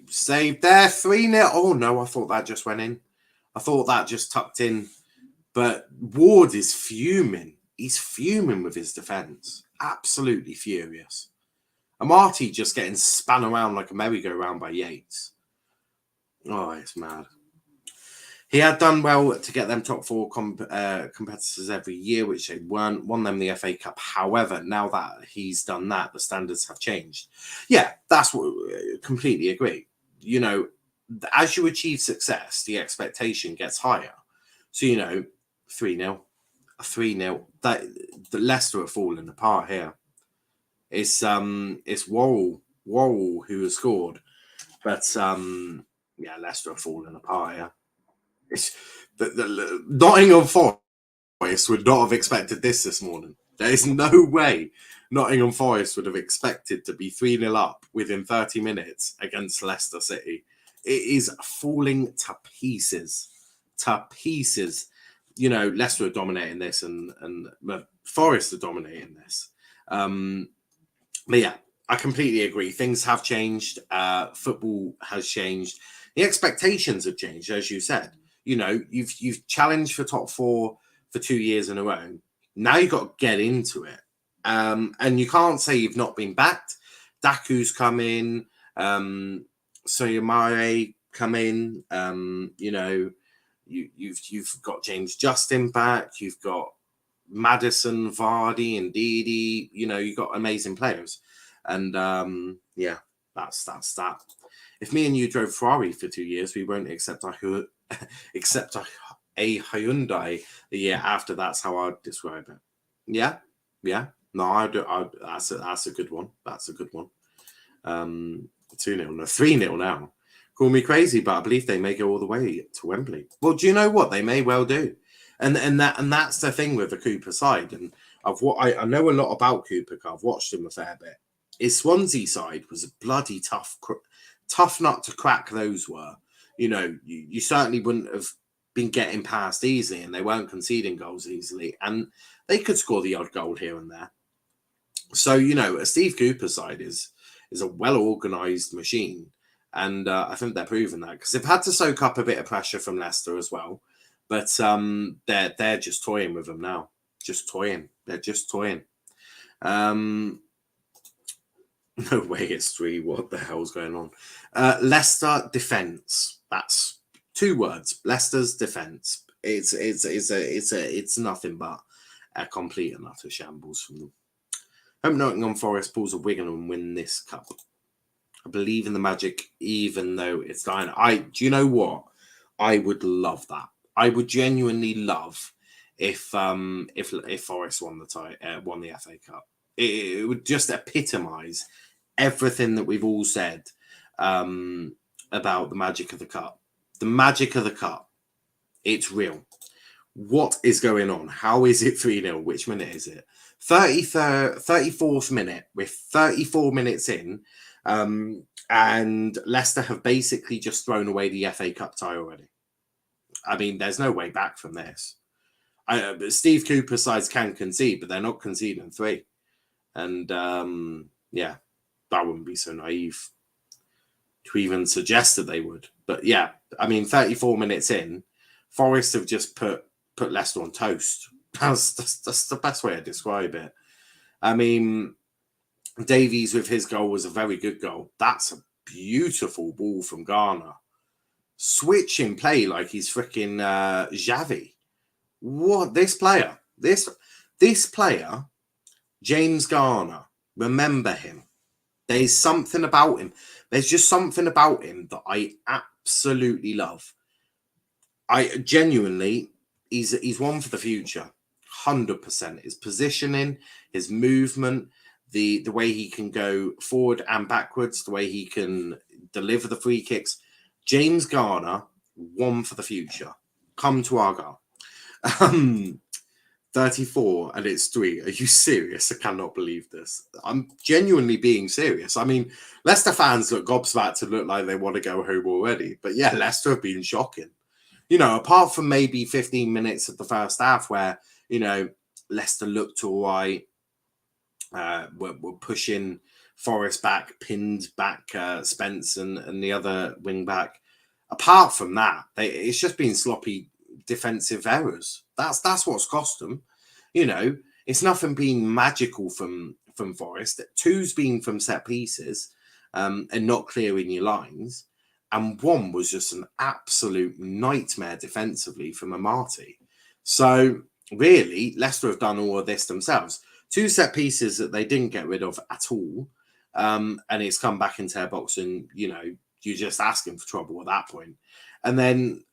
save there. 3-0. Oh, no, I thought that just went in. I thought that just tucked in. But Ward is fuming. He's fuming with his defence. Absolutely furious. Amati just getting spun around like a merry-go-round by Yates. Oh, it's mad. He had done well to get them top four competitors every year, which they weren't. Won them the FA Cup. However, now that he's done that, the standards have changed. Yeah, that's what. Completely agree. You know, as you achieve success, the expectation gets higher. So 3-0, a 3-0. That the Leicester are falling apart here. It's Worrell who has scored, but yeah, Leicester are falling apart here. It's the Nottingham Forest would not have expected this morning. There is no way Nottingham Forest would have expected to be 3-0 up within 30 minutes against Leicester City. It is falling to pieces. To pieces. Leicester are dominating this and Forest are dominating this. But yeah, I completely agree. Things have changed. Football has changed. The expectations have changed, as you said. You've challenged for top four for 2 years in a row. Now you've got to get into it. And you can't say you've not been backed. Daku's come in. Soyamare come in. You've got James Justin back. You've got Maddison, Vardy, and Didi. You've got amazing players. And yeah, that's that. If me and you drove Ferrari for 2 years, we won't accept a Hyundai the year after. That's how I'd describe it. Yeah. No, I do. That's a good one. That's a good one. 2-0, no, 3-0 now. Call me crazy, but I believe they may go all the way to Wembley. Well, do you know what? They may well do. And that's the thing with the Cooper side. And I know a lot about Cooper. I've watched him a fair bit. His Swansea side was a bloody tough nut to crack. Those were, you certainly wouldn't have been getting past easily, and they weren't conceding goals easily, and they could score the odd goal here and there. So a Steve Cooper side is a well-organised machine, and I think they're proving that because they've had to soak up a bit of pressure from Leicester as well, but they're just toying with them now, just toying. They're just toying. No way it's 3. What the hell's going on? Leicester defence. That's 2 words. Leicester's defence. It's nothing but a complete and utter shambles from them. Hope Nottingham Forest pulls a Wigan and win this cup. I believe in the magic, even though it's dying. Do you know what? I would love that. I would genuinely love if Forest won the FA Cup. It would just epitomise everything that we've all said about the magic of the cup. The magic of the cup. It's real. What is going on? How is it 3-0? Which minute is it? 34th minute. We're 34 minutes in. And Leicester have basically just thrown away the FA Cup tie already. I mean, there's no way back from this. Steve Cooper's sides can concede, but they're not conceding 3. And yeah, I wouldn't be so naive to even suggest that they would. But yeah, I mean, 34 minutes in, Forest have just put Leicester on toast. That's the best way to describe it. I mean, Davies with his goal was a very good goal. That's a beautiful ball from Garner. Switching play like he's freaking Xavi. What this player? This player, James Garner. Remember him. There's something about him. There's just something about him that I absolutely love. I genuinely, he's one for the future. 100%. His positioning, his movement, the way he can go forward and backwards, the way he can deliver the free kicks. James Garner, one for the future. Come to Argyle. 34 and it's 3. Are you serious? I cannot believe this. I'm genuinely being serious. I mean, Leicester fans look gobsmacked to look like they want to go home already. But yeah, Leicester have been shocking. Apart from maybe 15 minutes of the first half where, Leicester looked all right. We're pushing Forest back, pinned back Spence and the other wing back. Apart from that, it's just been sloppy defensive errors. That's what's cost them. It's nothing been magical from Forest. 2's been from set pieces and not clearing your lines. and one was just an absolute nightmare defensively from Amati. So really, Leicester have done all of this themselves. 2 set pieces that they didn't get rid of at all, and it's come back into their box, and you're just asking for trouble at that point. And then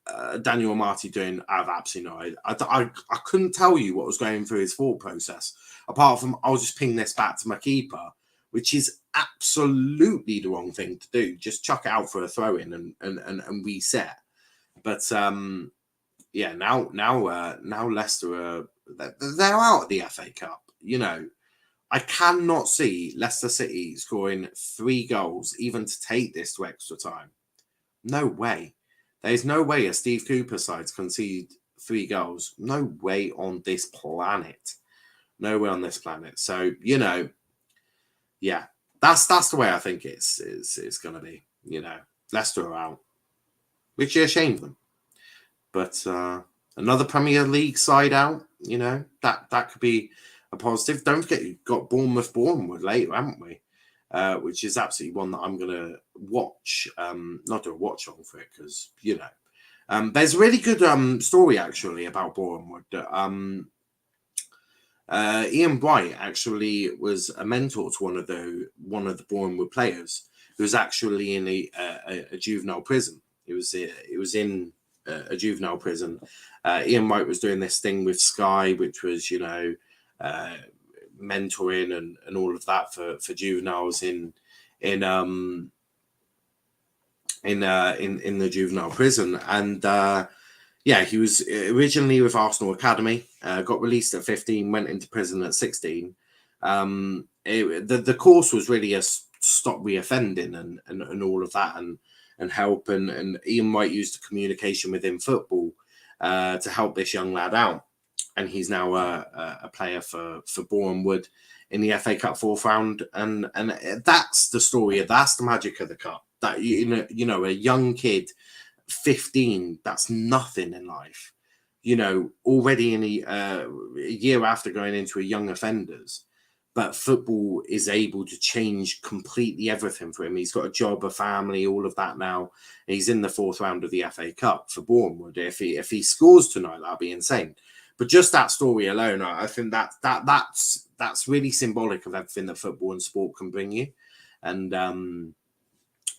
Daniel Amati doing, I have absolutely no idea. I couldn't tell you what was going through his thought process, apart from I'll just ping this back to my keeper, which is absolutely the wrong thing to do. Just chuck it out for a throw in and reset. But yeah, now Leicester they're out of the FA Cup. I cannot see Leicester City scoring 3 goals even to take this to extra time. No way. There's no way a Steve Cooper side concede 3 goals. No way on this planet. No way on this planet. So, yeah, that's the way I think it's going to be. Leicester are out, which is a shame for them. But another Premier League side out, that could be a positive. Don't forget, you've got Bournemouth later, haven't we? Which is absolutely one that I'm going to watch. Not do a watch on for it because, there's a really good story actually about Bournemouth. Ian Bright actually was a mentor to one of the Bournemouth players who was actually in a juvenile prison. It was in a juvenile prison. Ian Bright was doing this thing with Sky, which was mentoring and all of that for juveniles in the juvenile prison. And he was originally with Arsenal Academy, got released at 15, went into prison at 16. The course was really a stop reoffending and all of that and help. And Ian White used the communication within football to help this young lad out. And he's now a player for Bournemouth in the FA Cup 4th round. And that's the story. That's the magic of the cup. That, a young kid, 15, that's nothing in life. Already in a year after going into a young offenders. But football is able to change completely everything for him. He's got a job, a family, all of that now. He's in the 4th round of the FA Cup for Bournemouth. If he scores tonight, that'd be insane. But just that story alone, I think that's really symbolic of everything that football and sport can bring you. And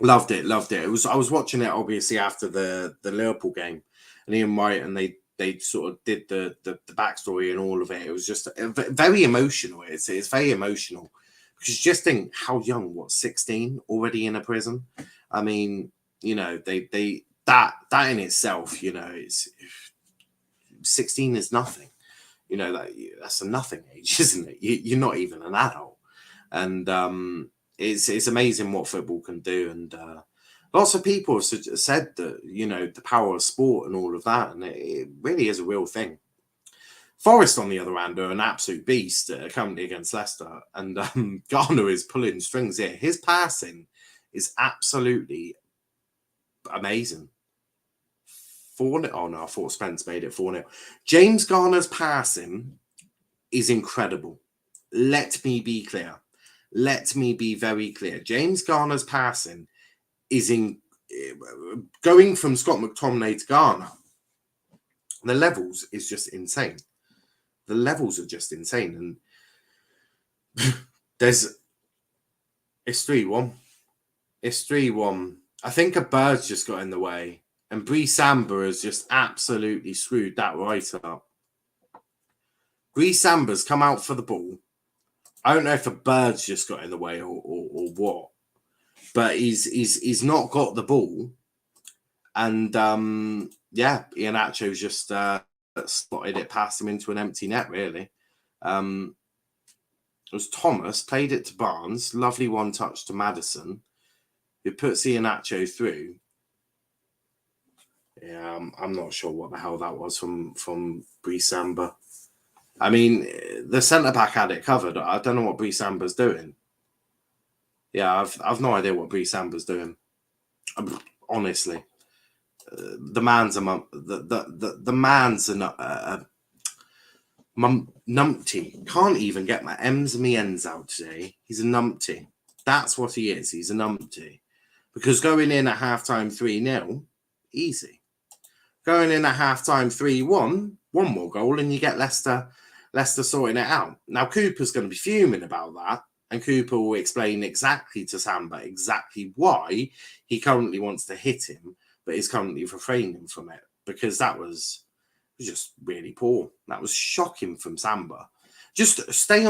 loved it. I was watching it obviously after the Liverpool game, and Ian White, and they sort of did the backstory and all of it. It was just very emotional. It's very emotional because you just think how young, 16 already in a prison. I mean, they that in itself, it's 16 is nothing. That's a nothing age, isn't it? You're not even an adult, and it's amazing what football can do. And lots of people have said that, the power of sport and all of that, and it really is a real thing. Forest, on the other hand, are an absolute beast currently against Leicester, and Garner is pulling strings here. His passing is absolutely amazing. 4-0. Oh no, I thought Spence made it 4-0. James Garner's passing is incredible. Let me be clear. Let me be very clear. James Garner's passing is going from Scott McTominay to Garner. The levels is just insane. The levels are just insane. And it's 3-1. It's 3-1. I think a bird's just got in the way. And Bree Samba has just absolutely screwed that right up. Bree Samba's come out for the ball. I don't know if a bird's just got in the way or what. But he's not got the ball. And Iheanacho's just slotted it past him into an empty net, really. It was Thomas, played it to Barnes. Lovely one touch to Maddison, who puts Iheanacho through. Yeah, I'm not sure what the hell that was from Bree Samba. I mean, the centre-back had it covered. I don't know what Bree Samba's doing. Yeah, I've no idea what Bree Samba's doing. Honestly. The man's a numpty. Can't even get my M's and my N's out today. He's a numpty. That's what he is. He's a numpty. Because going in at halftime 3-0, easy. Going in at halftime 3-1, one more goal, and you get Leicester sorting it out. Now, Cooper's going to be fuming about that, and Cooper will explain exactly to Samba exactly why he currently wants to hit him, but is currently refraining from it, because that was just really poor. That was shocking from Samba. Just stay.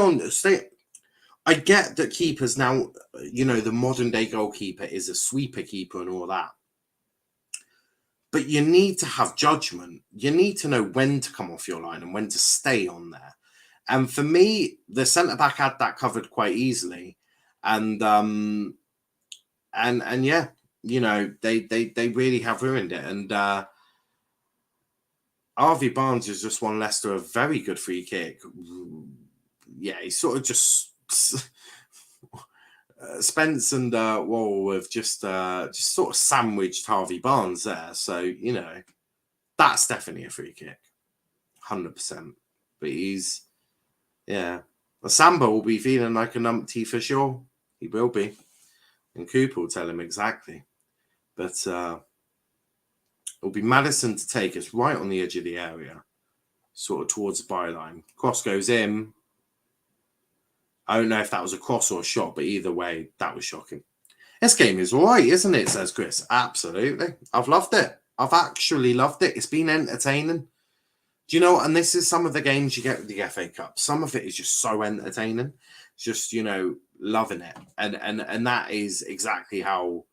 I get that keepers now, the modern day goalkeeper is a sweeper keeper and all that. But you need to have judgment. You need to know when to come off your line and when to stay on there. And for me, the centre-back had that covered quite easily. And yeah, they really have ruined it. And Harvey Barnes has just won Leicester a very good free kick. Yeah, he sort of just Spence and Wall have just sort of sandwiched Harvey Barnes there. So, that's definitely a free kick. 100%. But Samba will be feeling like a numpty for sure. He will be. And Cooper will tell him exactly. But it'll be Maddison to take us right on the edge of the area, sort of towards the byline. Cross goes in. I don't know if that was a cross or a shot, but either way, that was shocking. This game is all right, isn't it, says Chris. Absolutely. I've loved it. I've actually loved it. It's been entertaining. Do you know, and this is some of the games you get with the FA Cup. Some of it is just so entertaining. Just, loving it. And that is exactly how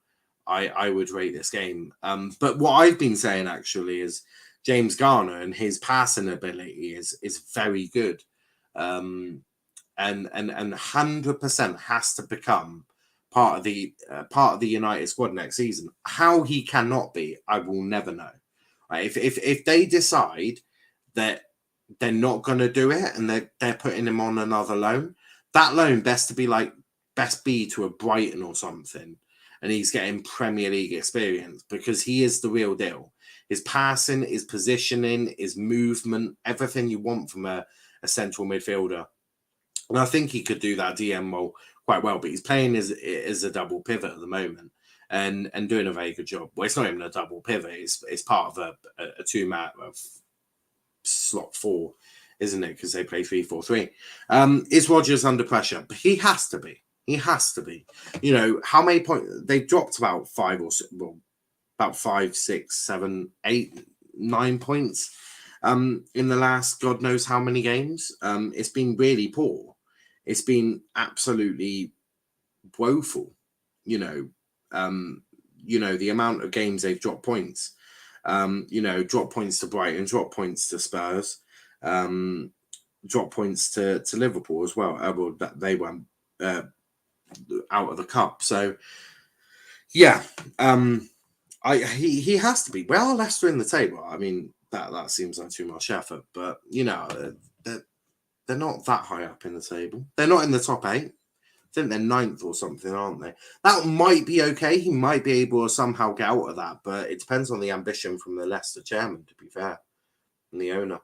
I would rate this game. But what I've been saying, actually, is James Garner and his passing ability is very good. And 100% has to become part of the United squad next season. How he cannot be, I will never know. Right? If they decide that they're not going to do it and they're putting him on another loan, that loan best be to a Brighton or something, and he's getting Premier League experience, because he is the real deal. His passing, his positioning, his movement, everything you want from a central midfielder. And I think he could do that DM role quite well, but he's playing as a double pivot at the moment and doing a very good job. Well, it's not even a double pivot. It's part of a two-man of slot 4, isn't it? Because they play 3-4-3. Is Rodgers under pressure? He has to be. He has to be. How many points? They've dropped about 5, 6, 7, 8, 9 points in the last God knows how many games. It's been really poor. It's been absolutely woeful. The amount of games they've dropped points. Drop points to Brighton, drop points to Spurs, drop points to Liverpool as well. They went out of the cup. So, yeah, he has to be. Well, Leicester in the table. I mean, that seems like too much effort, but they're not that high up in the table. They're not in the top 8. I think they're 9th or something, aren't they? That might be okay. He might be able to somehow get out of that, but it depends on the ambition from the Leicester chairman, to be fair, and the owner.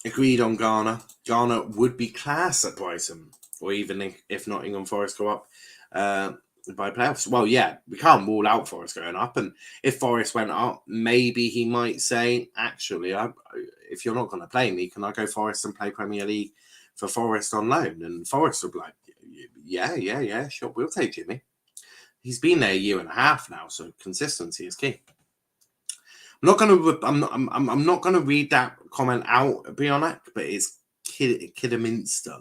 Agreed on Garner. Garner would be class at Brighton, or even if Nottingham Forest go up by playoffs. Well, yeah, we can't rule out Forest going up, and if Forest went up, maybe he might say, actually, if you're not going to play me, can I go Forest and play Premier League for Forest on loan? And Forest will be like, yeah, sure, we'll take Jimmy. He's been there a year and a half now, so consistency is key. I'm not gonna read that comment out, Bionic, but it's Kidderminster.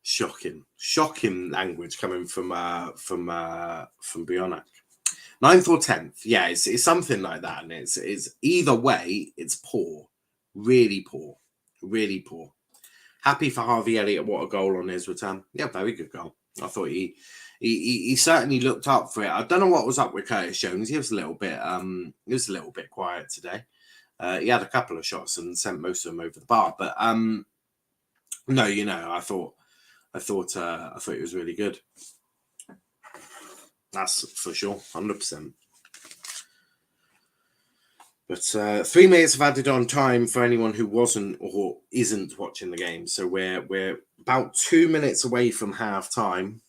Shocking language coming from Bionic. 9th or 10th, yeah, it's something like that, and it's either way, it's poor, really poor. Happy for Harvey Elliott, what a goal on his return. Yeah, very good goal. I thought he certainly looked up for it. I don't know what was up with Curtis Jones. He was a little bit quiet today. He had a couple of shots and sent most of them over the bar, but no, I thought it was really good. That's for sure, 100%. But 3 minutes of added on time for anyone who wasn't or isn't watching the game. So we're about 2 minutes away from half time.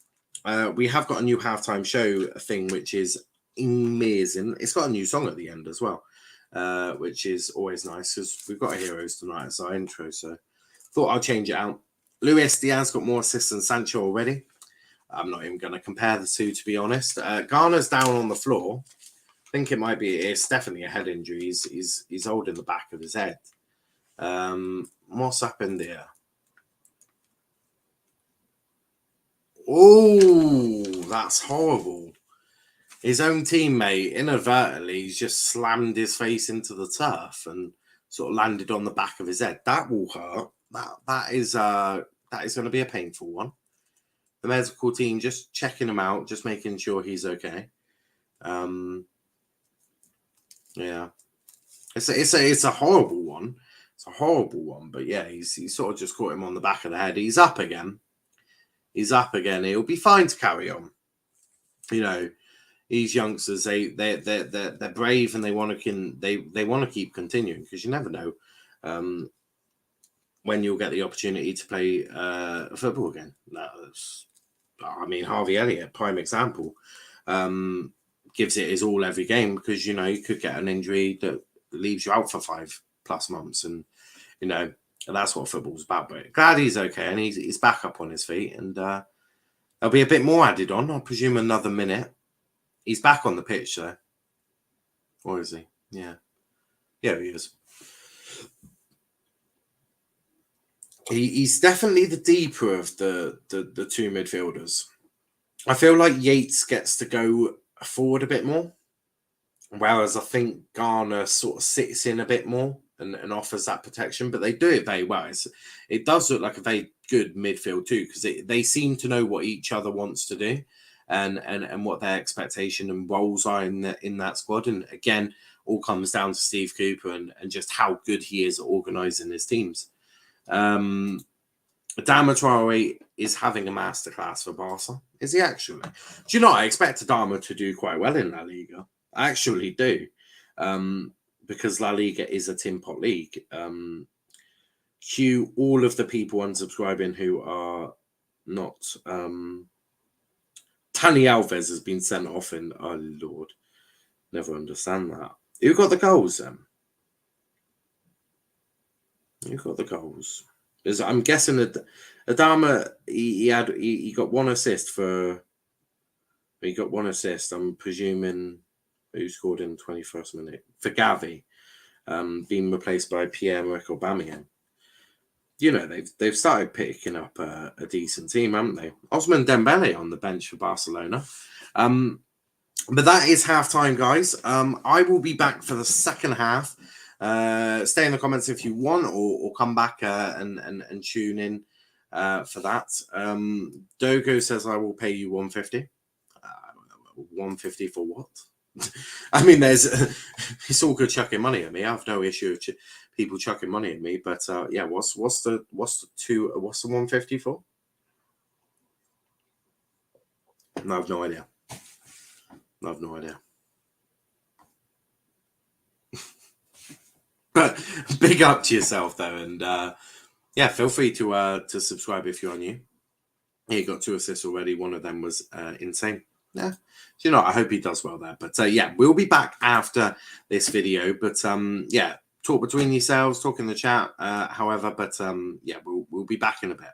We have got a new halftime show thing, which is amazing. It's got a new song at the end as well, which is always nice because we've got a Heroes Tonight as our intro. So thought I'll change it out. Luis Diaz got more assists than Sancho already. I'm not even going to compare the two, to be honest. Garner's down on the floor. I think it's definitely a head injury. He's holding the back of his head. What's happened there? Oh, that's horrible. His own teammate inadvertently just slammed his face into the turf and sort of landed on the back of his head. That will hurt. That is going to be a painful one. The medical team just checking him out, just making sure he's okay. Yeah, it's a horrible one. It's a horrible one, but yeah, he's sort of just caught him on the back of the head. He's up again. He'll be fine to carry on. You know, these youngsters, they're brave and they want to keep continuing, because you never know when you'll get the opportunity to play football again. Harvey Elliott, prime example, gives it his all every game, because you could get an injury that leaves you out for 5+ months, and that's what football's about. But glad he's okay and he's back up on his feet, and there'll be a bit more added on. I presume another minute. He's back on the pitch though, or is he? Yeah, he is. He's definitely the deeper of the two midfielders. I feel like Yates gets to go forward a bit more, whereas I think Garner sort of sits in a bit more and offers that protection, but they do it very well. It does look like a very good midfield too, because they seem to know what each other wants to do and what their expectation and roles are in that squad. And again, all comes down to Steve Cooper and just how good he is at organising his teams. Adama Traore is having a masterclass for Barca. Is he actually? Do you know, I expect Adama to do quite well in La Liga. I actually do. Because La Liga is a tin pot league. Cue all of the people unsubscribing who are not... Tani Alves has been sent off in... Oh, Lord. Never understand that. Who got the goals then? Who got the goals? Because I'm guessing that Adama, he got one assist for... He got one assist, I'm presuming... Who scored in the 21st minute? For Gavi, being replaced by Pierre-Emerick Aubameyang. They've started picking up a decent team, haven't they? Ousmane Dembele on the bench for Barcelona. But that is half-time, guys. I will be back for the second half. Stay in the comments if you want, or come back and tune in for that. Dogo says, I will pay you 150. 150 for what? I mean, it's all good chucking money at me. I have no issue with people chucking money at me, but yeah, what's the 150 for? No, I have no idea. But big up to yourself though, and yeah, feel free to subscribe if you're new. He got 2 assists already. One of them was insane. Yeah, I hope he does well there. But yeah, we'll be back after this video. But yeah, talk between yourselves, talk in the chat, however. But yeah, we'll be back in a bit.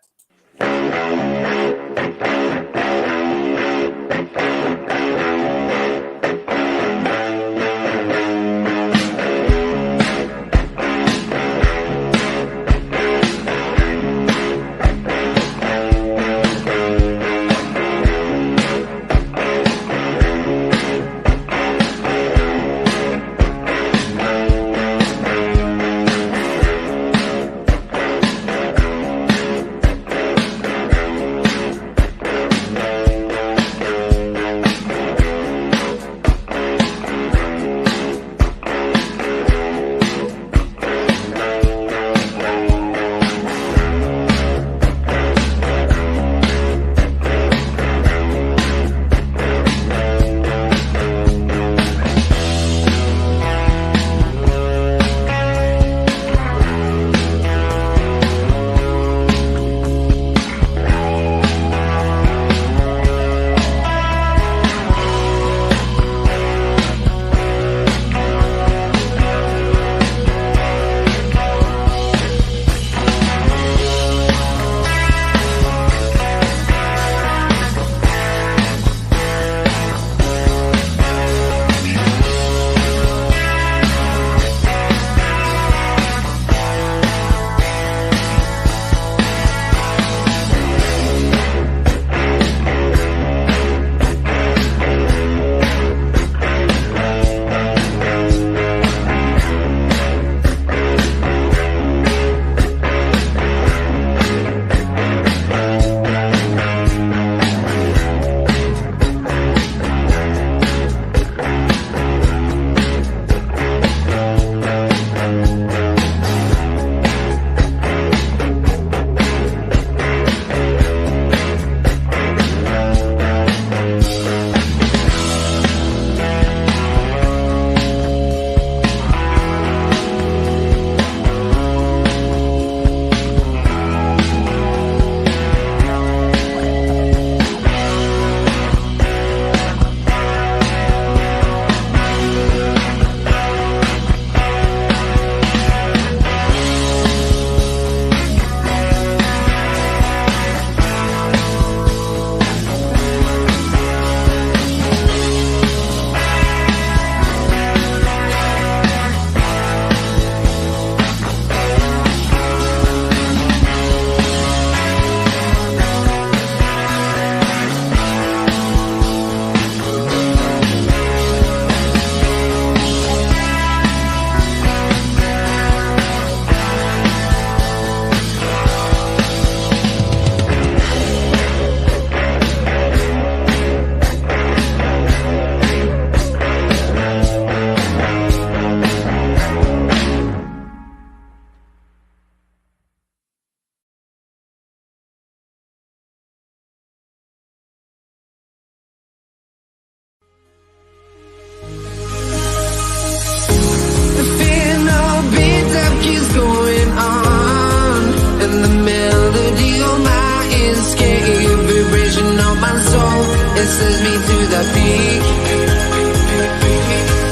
peak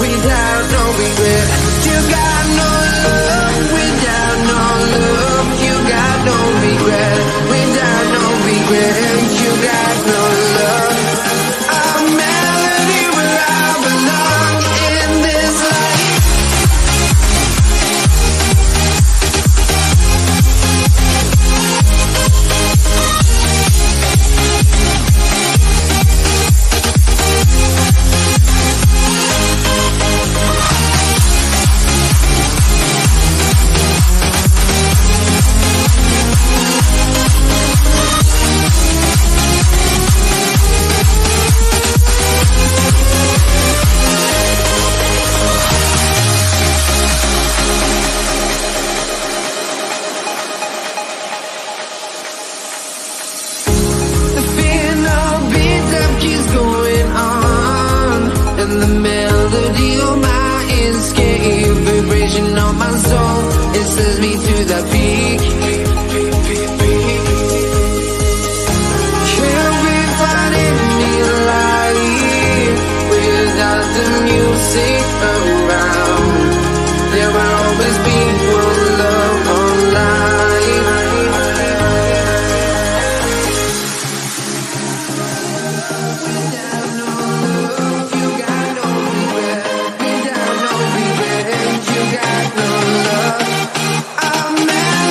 without no regret. You got no love without no love. You got no regret without no regret. You got no love. A melody where I belong in this life. And the melody of my escape, vibration of my soul, it sends me to the peak. Can't we find any light without the music around? There will always be one love online. Without no love, you got no regret. Without no regret, you got no love. I'm mad.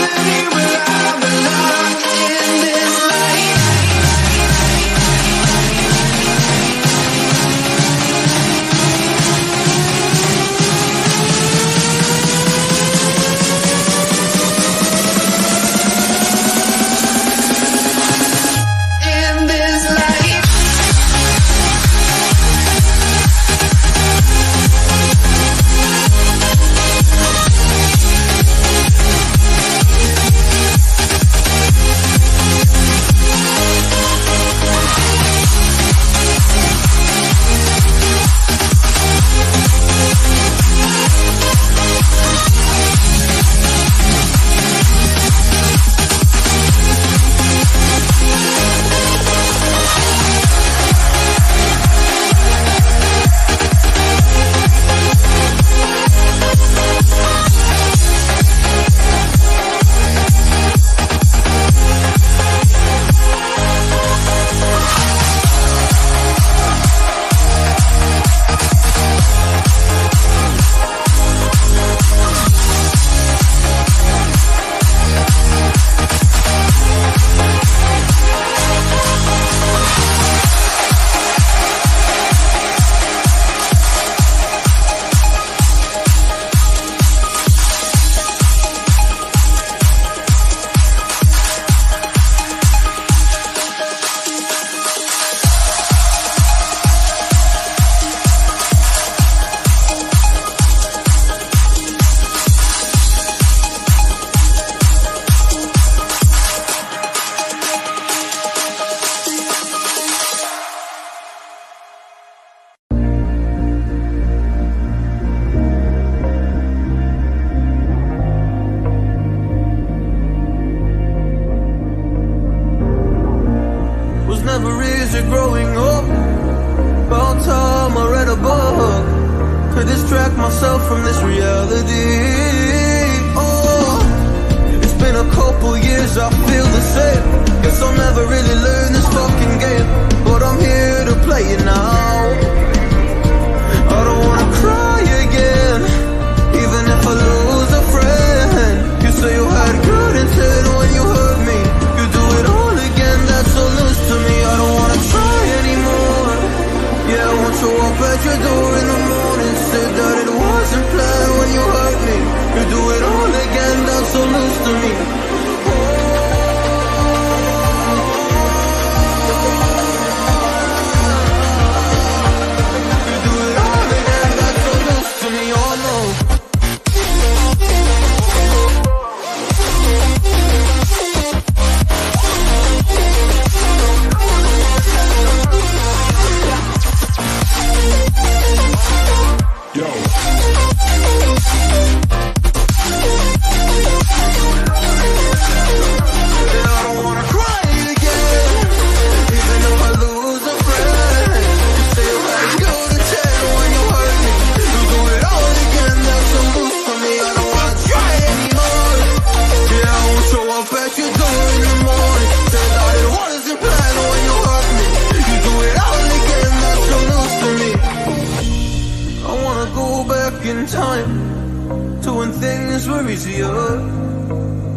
to when things were easier,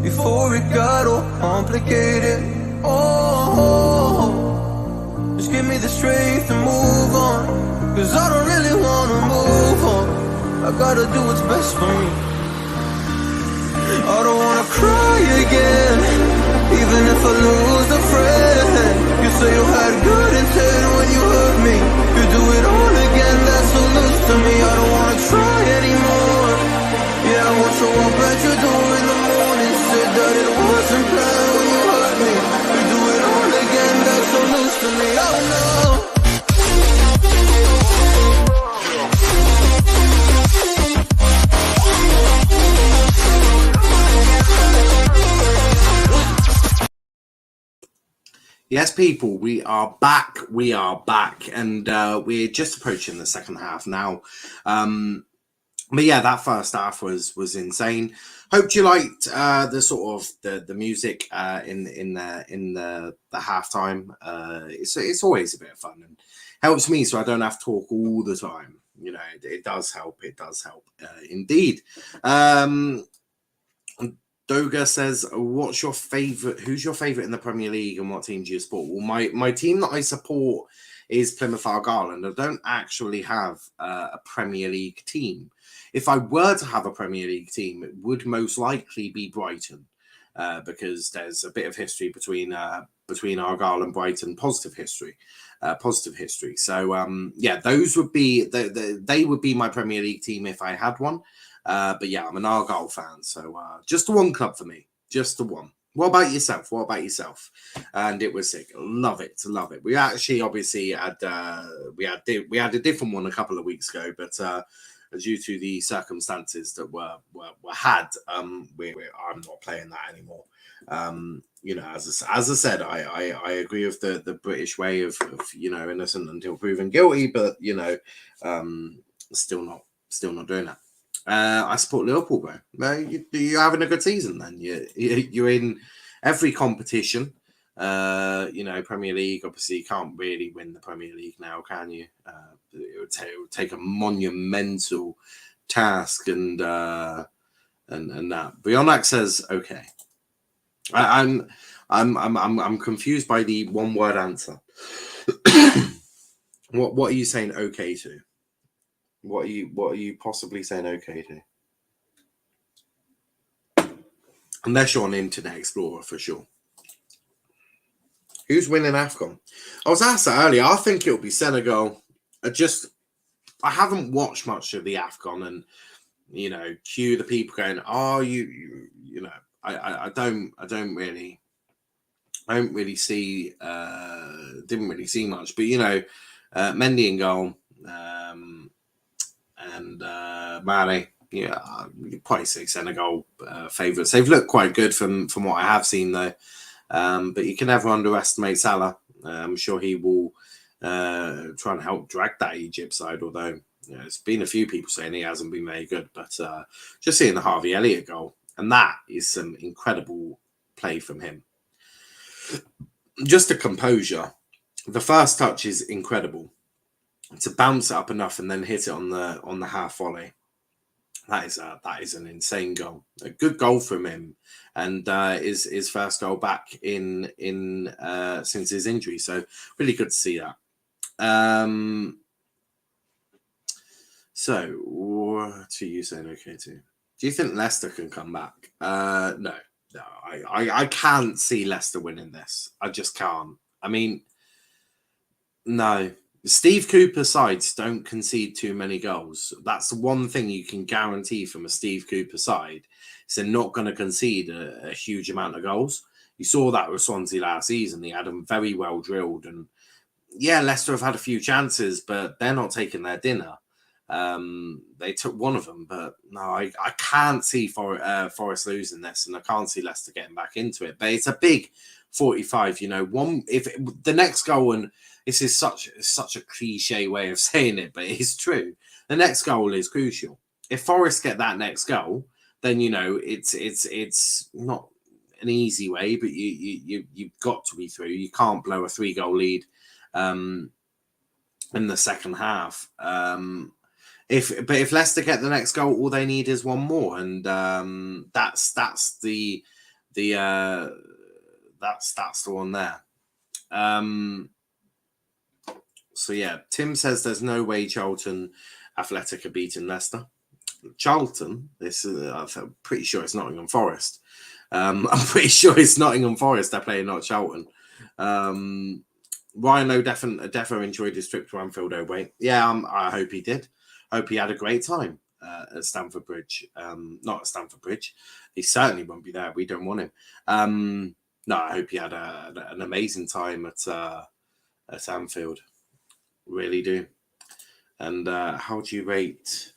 before it got all complicated. Oh, just give me the strength to move on, cause I don't really wanna move on. I gotta do what's best for me. I don't wanna cry again, even if I lose a friend. You say you had good intent when you hurt me. You do it all again, that's so loose to me. I don't wanna try anymore. Yeah, I want to walk at your door in the morning, said that it wasn't planned when you hurt me. You do it all again, that's so loose to me. Oh no. Yes, people, we are back. We are back, and we're just approaching the second half now. But yeah, that first half was insane. Hope you liked the sort of the music in the halftime. It's always a bit of fun and helps me, so I don't have to talk all the time. You know, it does help. It does help indeed. Doga says, "What's your favorite? Who's your favorite in the Premier League, and what team do you support?" Well, my team that I support is Plymouth Argyle, and I don't actually have a Premier League team. If I were to have a Premier League team, it would most likely be Brighton, because there's a bit of history between Argyle and Brighton, positive history. So yeah, those would be they would be my Premier League team if I had one. But yeah, I'm an Argyle fan, so just the one club for me, just the one. What about yourself? And it was sick. Love it. We actually obviously had we had a different one a couple of weeks ago, but due to the circumstances that were had, I'm not playing that anymore. You know, as I said, I agree with the British way of you know, innocent until proven guilty, but you know, still not doing that. I support Liverpool, bro. You're having a good season then. You're in every competition. You know, Premier League, obviously, you can't really win the Premier League now, can you? It would take a monumental task, and that. Bionac says, okay. I'm confused by the one word answer. What are you saying okay to? What are you possibly saying okay to? Unless you're on Internet Explorer for sure. Who's winning AFCON? I was asked that earlier. I think it'll be Senegal. I haven't watched much of the AFCON, and you know, cue the people going, "Oh, you know." I don't really see. Didn't really see much, but you know, Mendy in goal. And Mane, yeah, you'd probably say Senegal favourites. They've looked quite good from what I have seen though, but you can never underestimate Salah. I'm sure he will try and help drag that Egypt side, although you know, there's been a few people saying he hasn't been very good, but just seeing the Harvey Elliott goal, and that is some incredible play from him. Just a composure. The first touch is incredible. To bounce it up enough and then hit it on the half volley, that is an insane goal. A good goal from him, and his first goal back in since his injury. So really good to see that. So what are you saying okay to? Do you think Leicester can come back? No. I can't see Leicester winning this. I just can't. I mean, no. Steve Cooper sides don't concede too many goals. That's the one thing you can guarantee from a Steve Cooper side. Is they're not going to concede a huge amount of goals. You saw that with Swansea last season. They had them very well drilled. And yeah, Leicester have had a few chances, but they're not taking their dinner. They took one of them, but no, I can't see Forest losing this, and I can't see Leicester getting back into it. But it's a big 45, you know, if the next goal, and this is such a cliche way of saying it, but it's true. The next goal is crucial. If Forest get that next goal, then you know it's not an easy way, but you've got to be through. You can't blow a 3-goal lead in the second half. if Leicester get the next goal, all they need is one more, and that's the one there. So yeah, Tim says there's no way Charlton Athletic are beating Leicester. Charlton, I'm pretty sure it's Nottingham Forest. I'm pretty sure it's Nottingham Forest they're playing, not Charlton. Rhino defo enjoyed his trip to Anfield away. Yeah, I hope he did. Hope he had a great time at Stamford Bridge. Not at Stamford Bridge. He certainly won't be there. We don't want him. No, I hope he had an amazing time at Anfield. Really do. And how do you rate?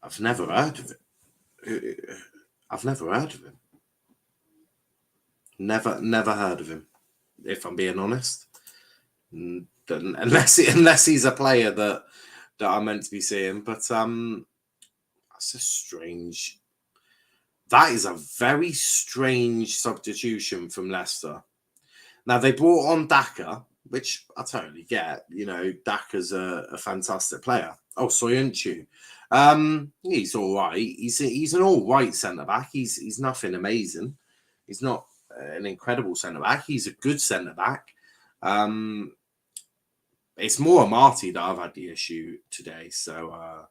I've never heard of it. I've never heard of him. Never heard of him. If I'm being honest, unless he's a player that I'm meant to be seeing. But that's a strange. That is a very strange substitution from Leicester. Now they brought on Daka, which I totally get. You know, Daka's a fantastic player. Oh, Soyuncu. He's all right. He's an all right centre back. He's nothing amazing. He's not an incredible centre back. He's a good centre back. It's more Marty that I've had the issue today. So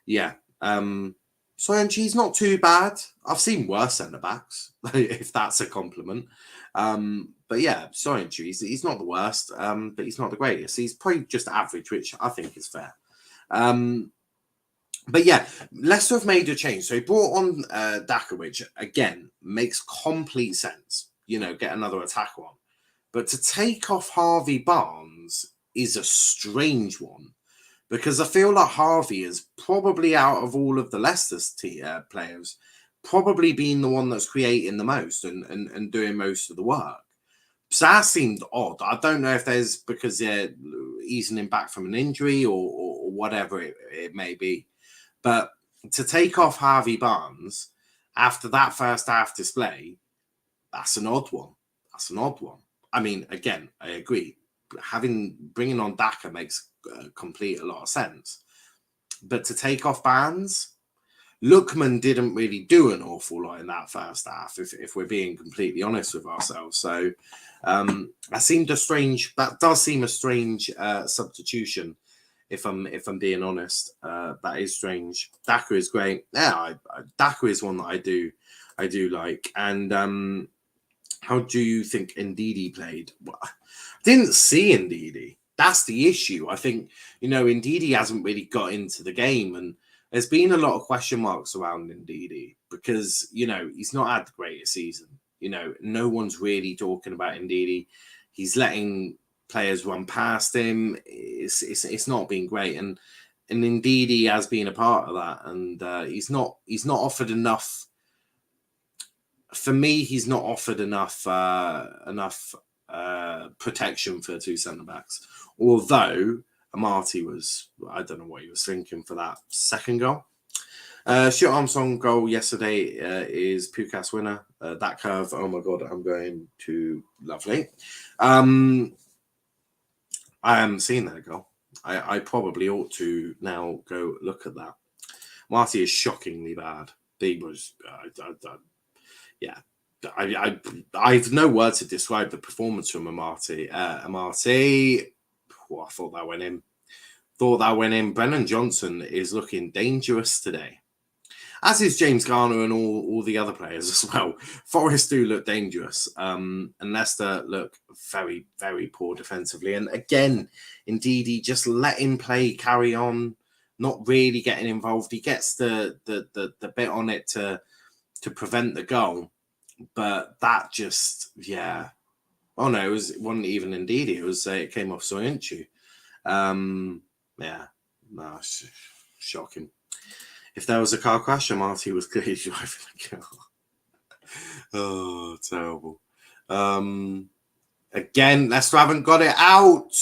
yeah. Soyuncu's not too bad. I've seen worse centre backs, if that's a compliment. But yeah, Soyuncu, he's not the worst, but he's not the greatest. He's probably just average, which I think is fair. But yeah, Leicester have made a change. So he brought on Daka, which again makes complete sense. You know, get another attacker on. But to take off Harvey Barnes is a strange one, because I feel like Harvey is probably, out of all of the Leicester players, probably being the one that's creating the most and doing most of the work. So that seemed odd. I don't know if there's because they're easing him back from an injury or whatever it may be. But to take off Harvey Barnes after that first half display, that's an odd one. I mean, again, I agree. Bringing on Daka makes a lot of sense. But to take off Barnes, Lookman didn't really do an awful lot in that first half, if we're being completely honest with ourselves. So that does seem a strange substitution. If I'm being honest, that is strange. Daka is great. Yeah, Daka is one that I do like. And how do you think Ndidi played? Well, I didn't see Ndidi. That's the issue. I think, Ndidi hasn't really got into the game, and there's been a lot of question marks around Ndidi because, he's not had the greatest season. No one's really talking about Ndidi. He's letting players run past him. It's not been great, and Ndidi has been a part of that. And he's not offered enough. For me, he's not offered enough protection for two centre backs. Although Amati I don't know what he was thinking for that second goal. Stuart Armstrong goal yesterday is Pukas winner. That curve, oh my God, I'm going to lovely. I haven't seen that goal. I probably ought to now go look at that. Marty is shockingly bad. He was, yeah. I've no words to describe the performance from Amati. Amati, I thought that went in. Brennan Johnson is looking dangerous today, as is James Garner and all the other players as well. Forest do look dangerous, and Leicester look very, very poor defensively. And again, indeed, he just let him play, carry on, not really getting involved. He gets the bit on it to prevent the goal, but that just, yeah. Oh no, it wasn't even Ndidi. It came off Soyuncu. Yeah, no, it's shocking. If there was a car crash, Marty was clearly driving the car. Oh, terrible. Again, Leicester haven't got it out,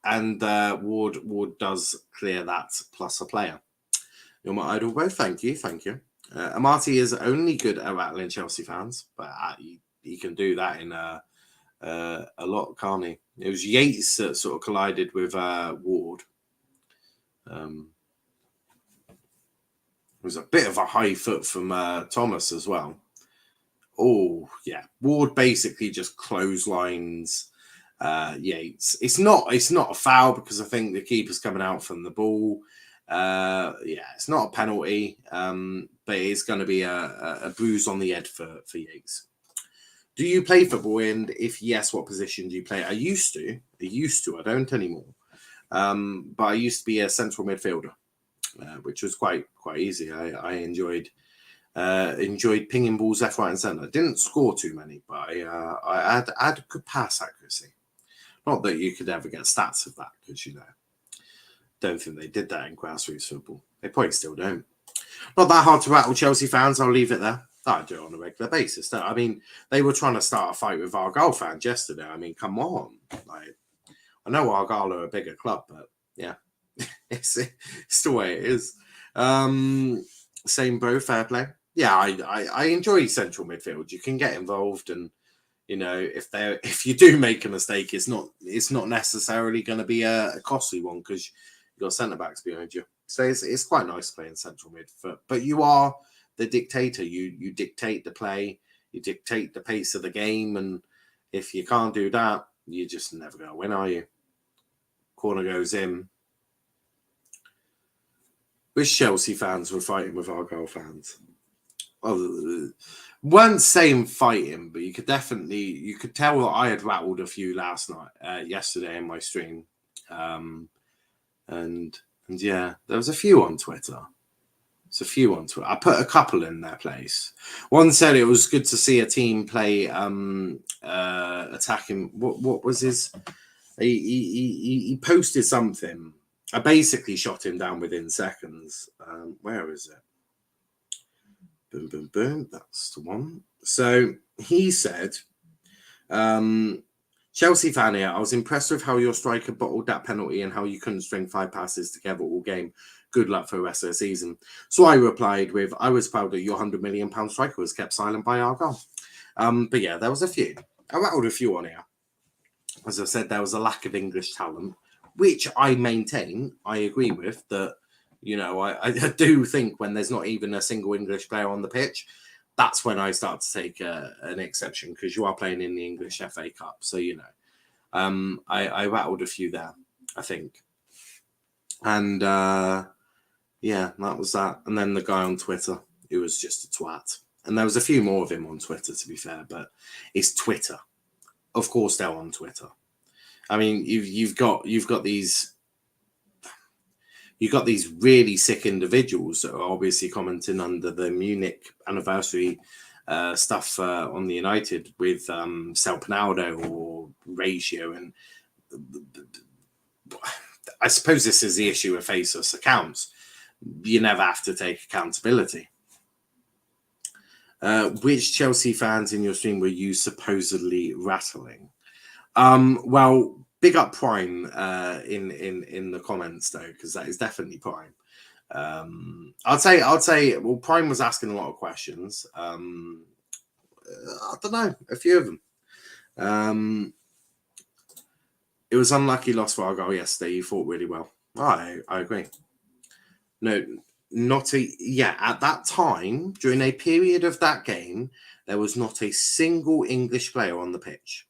and Ward does clear that plus a player. You're my idol, bro. Thank you. Amati is only good at rattling Chelsea fans, but he can do that in a lot, can't he? It was Yates that sort of collided with Ward. was a bit of a high foot from Thomas as well. Oh, yeah. Ward basically just clotheslines Yates. It's not a foul because I think the keeper's coming out from the ball. Yeah, it's not a penalty, but it's going to be a bruise on the head for Yates. Do you play football? And if yes, what position do you play? I used to. I don't anymore. But I used to be a central midfielder, which was quite easy. I enjoyed pinging balls left, right, and centre. Didn't score too many, but I had good pass accuracy. Not that you could ever get stats of that, because don't think they did that in grassroots football. They probably still don't. Not that hard to rattle Chelsea fans. I'll leave it there. I do it on a regular basis. I mean, they were trying to start a fight with Argyle fans yesterday. I mean, come on. Like, I know Argyle are a bigger club, but yeah, it's the way it is. Same bro, fair play. Yeah, I enjoy central midfield. You can get involved, and if you do make a mistake, it's not necessarily going to be a costly one because you've got centre backs behind you. So it's quite nice playing central midfield. But you are the dictator. You dictate the play. You dictate the pace of the game, and if you can't do that, you're just never going to win, are you? Corner goes in. Wish Chelsea fans were fighting with Argyle fans. Well, weren't saying fighting, but you could tell that I had rattled a few yesterday in my stream. And yeah, there was a few on Twitter. I put a couple in their place. One said it was good to see a team play attacking. What was his? He posted something. I basically shot him down within seconds. Where is it? Boom, boom, boom. That's the one. So he said, Chelsea fan here, I was impressed with how your striker bottled that penalty and how you couldn't string 5 passes together all game. Good luck for the rest of the season. So I replied with, I was proud that your £100 million striker was kept silent by Argyle. But yeah, there was a few. I rattled a few on here. As I said, there was a lack of English talent, which I maintain, I agree with, that, I do think when there's not even a single English player on the pitch, that's when I start to take an exception, because you are playing in the English FA Cup. So, I rattled a few there, I think. And, yeah, that was that. And then the guy on Twitter, who was just a twat. And there was a few more of him on Twitter, to be fair, but it's Twitter. Of course, they're on Twitter. I mean, you've got these really sick individuals that are obviously commenting under the Munich anniversary stuff on the United with Sal Pinaldo or Ratio, and I suppose this is the issue with faceless accounts. You never have to take accountability. Which Chelsea fans in your stream were you supposedly rattling? Well, big up Prime in the comments though, because that is definitely Prime. I'd say. Well, Prime was asking a lot of questions. I don't know, a few of them. It was unlucky loss for Argyle yesterday. You fought really well. I agree. No, at that time, during a period of that game, there was not a single English player on the pitch.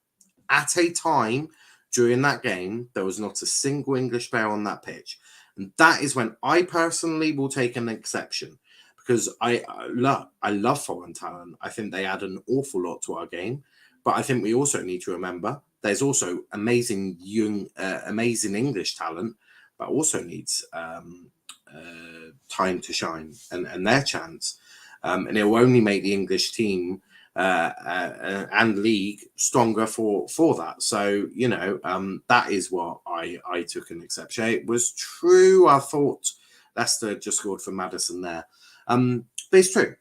At a time during that game, there was not a single English player on that pitch. And that is when I personally will take an exception, because I love foreign talent. I think they add an awful lot to our game. But I think we also need to remember there's also amazing English talent, but also needs time to shine and their chance. And it will only make the English team and league stronger for that. So, that is what I took an exception. It was true. I thought Leicester just scored for Maddison there. But it's true.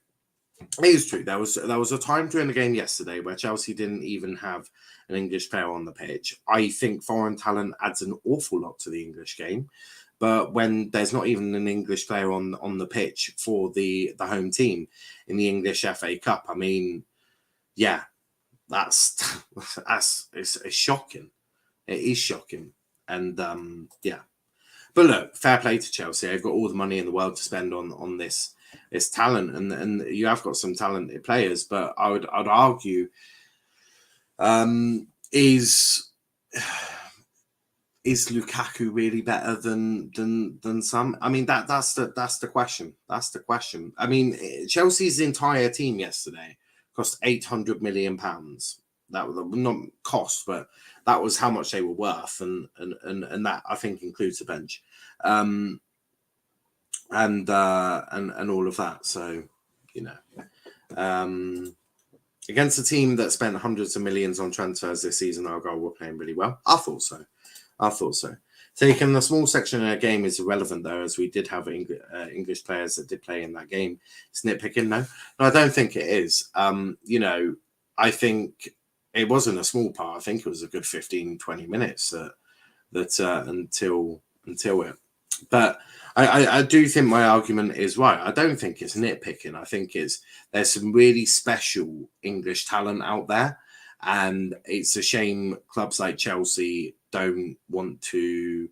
It is true. There was a time during the game yesterday where Chelsea didn't even have an English player on the pitch. I think foreign talent adds an awful lot to the English game. But when there's not even an English player on the pitch for the home team in the English FA Cup, I mean, yeah, it's shocking. It is shocking. And yeah. But look, fair play to Chelsea. They've got all the money in the world to spend on this it's talent, and you have got some talented players. But I'd argue, is Lukaku really better than some? I mean, that's the question. That's the question. I mean, Chelsea's entire team yesterday cost £800 million. That was not cost, but that was how much they were worth, and that I think includes the bench, and all of that. So, you know, against a team that spent hundreds of millions on transfers this season, Argyle were playing really well. I thought so. Taking the small section of a game is irrelevant, though, as we did have English players that did play in that game. It's nitpicking, no, I don't think it is. You know, I think it wasn't a small part. I think it was a good 15-20 minutes until it. But I do think my argument is right. I don't think it's nitpicking. I think there's some really special English talent out there, and it's a shame clubs like Chelsea don't want to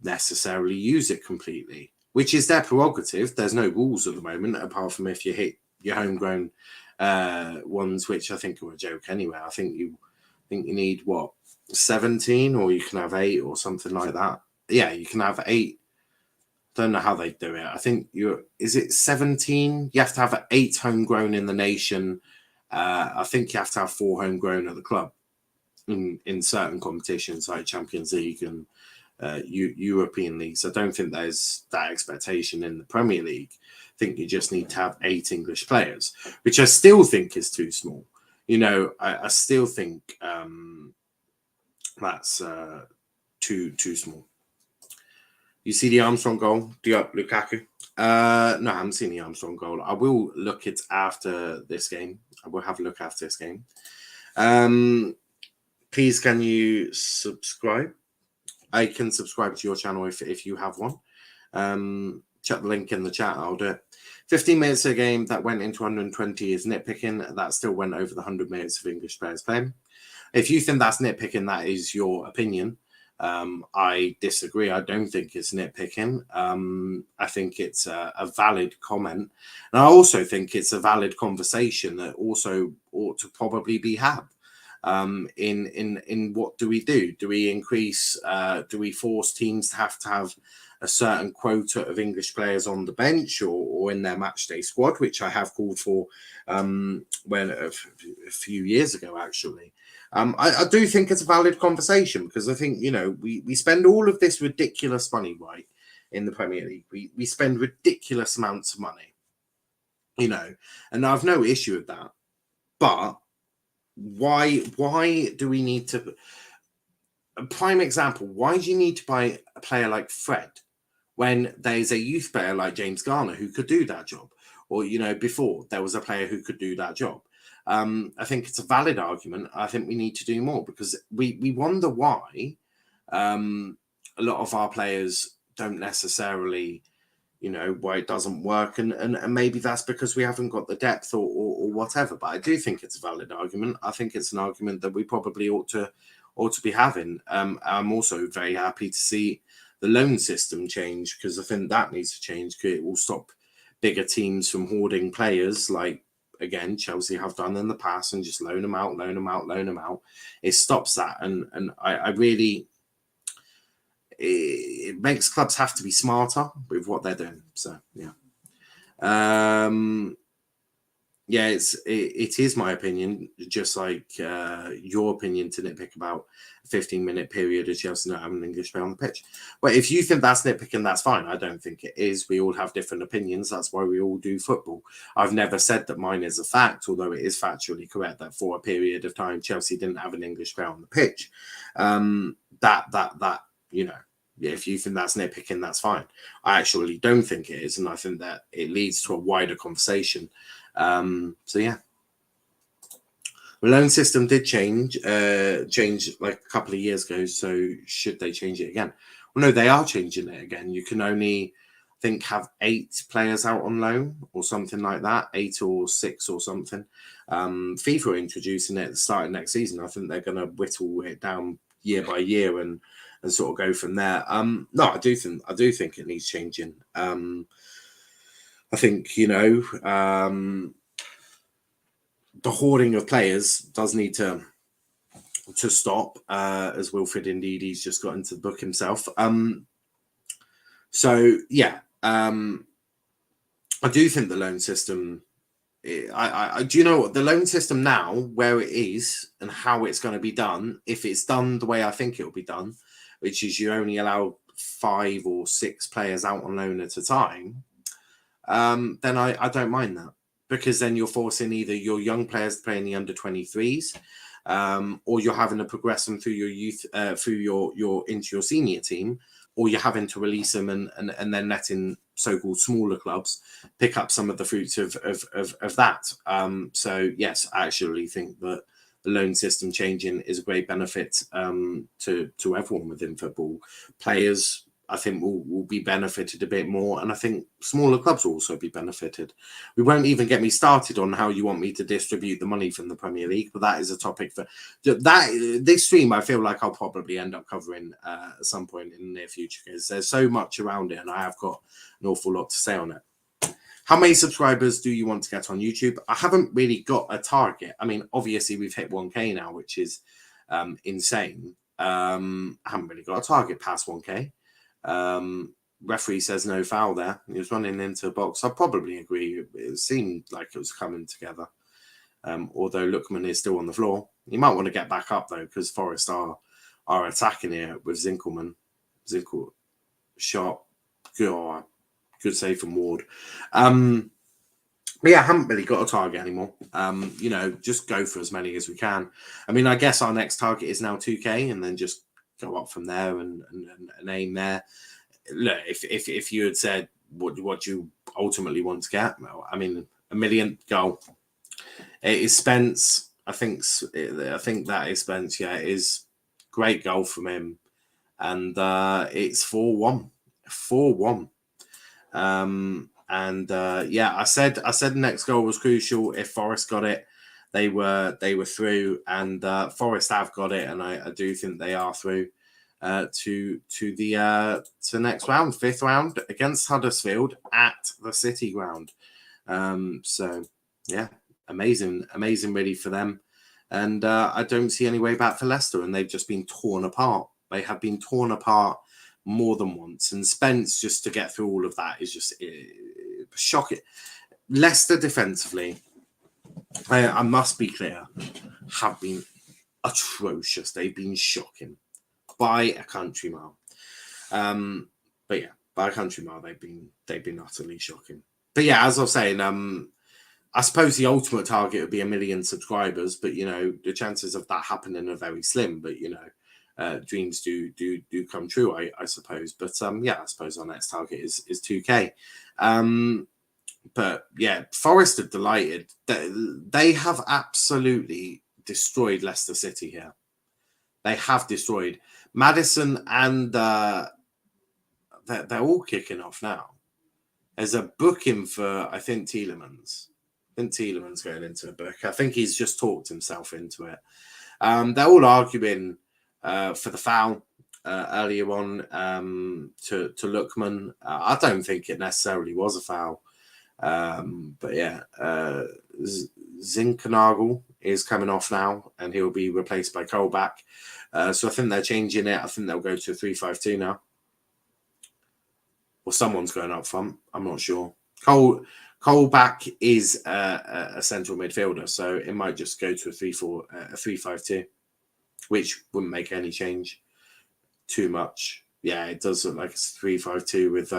necessarily use it completely, which is their prerogative. There's no rules at the moment, apart from if you hit your homegrown ones, which I think are a joke anyway. I think you need 17, or you can have 8 or something like that. Yeah, you can have 8. Don't know how they do it. I think is it 17? You have to have 8 homegrown in the nation. I think you have to have 4 homegrown at the club in certain competitions like Champions League and European leagues. I don't think there's that expectation in the Premier League. I think you just need to have 8 English players, which I still think is too small. You know, I still think that's too small. You see the Armstrong goal, Lukaku? No, I haven't seen the Armstrong goal. I will look it after this game. I will have a look after this game. Please, can you subscribe? I can subscribe to your channel if you have one. Check the link in the chat. I'll do it. 15 minutes a game that went into 120 is nitpicking. That still went over the 100 minutes of English players playing. If you think that's nitpicking, that is your opinion. I disagree. I don't think it's nitpicking. I think it's a valid comment. And I also think it's a valid conversation that also ought to probably be had. In what do we do? Do we increase, do we force teams to have a certain quota of English players on the bench or in their match day squad, which I have called for when a few years ago, actually. I do think it's a valid conversation because I think, you know, we spend all of this ridiculous money, right, in the Premier League. We spend ridiculous amounts of money, you know, and I've no issue with that. But why do we need to? A prime example, why do you need to buy a player like Fred when there's a youth player like James Garner who could do that job? Or, you know, before there was a player who could do that job. I think it's a valid argument. I think we need to do more because we wonder why a lot of our players don't necessarily, you know, why it doesn't work. And maybe that's because we haven't got the depth or whatever. But I do think it's a valid argument. I think it's an argument that we probably ought to be having. I'm also very happy to see the loan system change because I think that needs to change because it will stop bigger teams from hoarding players like, again, Chelsea have done in the past and just loan them out. It stops that. And I really, it makes clubs have to be smarter with what they're doing. So, yeah. Yeah, it is my opinion, just like your opinion to nitpick about a 15-minute period of Chelsea not having an English player on the pitch. But if you think that's nitpicking, that's fine. I don't think it is. We all have different opinions. That's why we all do football. I've never said that mine is a fact, although it is factually correct that for a period of time Chelsea didn't have an English player on the pitch. That you know. If you think that's nitpicking, that's fine. I actually don't think it is, and I think that it leads to a wider conversation. So yeah, the loan system did change like a couple of years ago. So should they change it again? Well, no, they are changing it again. You can only, I think, have 8 players out on loan or something like that, 8 or 6 or something. FIFA are introducing it at the start of next season. I think they're going to whittle it down year by year and sort of go from there. No, I do think it needs changing. I think, you know, the hoarding of players does need to stop, as Wilfred indeed, he's just got into the book himself. So yeah, I do think the loan system, I do, you know what, the loan system now, where it is and how it's going to be done, if it's done the way I think it will be done, which is you only allow 5 or 6 players out on loan at a time, then I don't mind that, because then you're forcing either your young players to play in the under 23s, or you're having to progress them through your youth, through your into your senior team, or you're having to release them and then letting so-called smaller clubs pick up some of the fruits of that. So yes, I actually think that the loan system changing is a great benefit to everyone within football. Players, I think, will be benefited a bit more, and I think smaller clubs will also be benefited. We won't even get me started on how you want me to distribute the money from the Premier League, but that is a topic for that. This stream, I feel like I'll probably end up covering at some point in the near future, because there's so much around it, and I have got an awful lot to say on it. How many subscribers do you want to get on YouTube? I haven't really got a target. I mean, obviously we've hit 1K now, which is insane. I haven't really got a target past 1K. Referee says no foul there. He was running into a box. I probably agree. It seemed like it was coming together. Although Lookman is still on the floor. You might want to get back up though, because Forest are attacking here with Zinkelman. Zinkel shot. Good save from Ward. But yeah, I haven't really got a target anymore. You know, just go for as many as we can. I mean, I guess our next target is now 2K, and then just go up from there and aim there. Look, if you had said what you ultimately want to get, well, I mean, 1 million goal. It is Spence. I think that is Spence. Yeah, it is great goal from him, and it's 4-1. 4-1. Yeah, I said the next goal was crucial. If Forest got it, they were through, and Forest have got it, and I do think they are through to the next round, 5th round against Huddersfield at the City ground. So yeah, amazing really for them, and I don't see any way back for Leicester, and they've just been torn apart. They have been torn apart more than once, and Spence, just to get through all of that, is just shocking. Leicester defensively, I must be clear, have been atrocious. They've been shocking by a country mile. But yeah, by a country mile, they've been utterly shocking. But yeah, as I was saying, I suppose the ultimate target would be 1 million subscribers, but you know, the chances of that happening are very slim. But you know, dreams do come true, I suppose. But yeah, I suppose our next target is 2K. But yeah, Forest are delighted. They have absolutely destroyed Leicester City here. They have destroyed Maddison, and they're all kicking off now. There's a booking for, I think, Tielemans. I think Tielemans going into a book. I think he's just talked himself into it. They're all arguing for the foul earlier on to Lookman. I don't think it necessarily was a foul. But yeah, Zinkernagel is coming off now, and he'll be replaced by Colback. So I think they're changing it. I think they'll go to a 3-5-2 now. Or someone's going up front. I'm not sure. Colback is a central midfielder, so it might just go to a 3-5-2, which wouldn't make any change too much. Yeah, it does look like it's a 3-5-2 with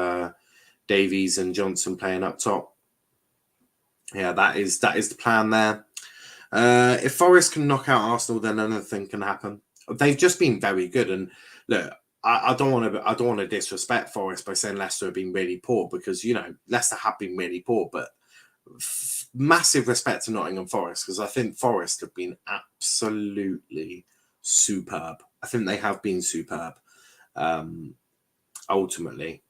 Davies and Johnson playing up top. Yeah, that is the plan there. If Forest can knock out Arsenal, then anything can happen. They've just been very good, and look, I don't want to disrespect Forest by saying Leicester have been really poor, because you know Leicester have been really poor, but massive respect to Nottingham Forest, because I think Forest have been absolutely superb. I think they have been superb. Ultimately,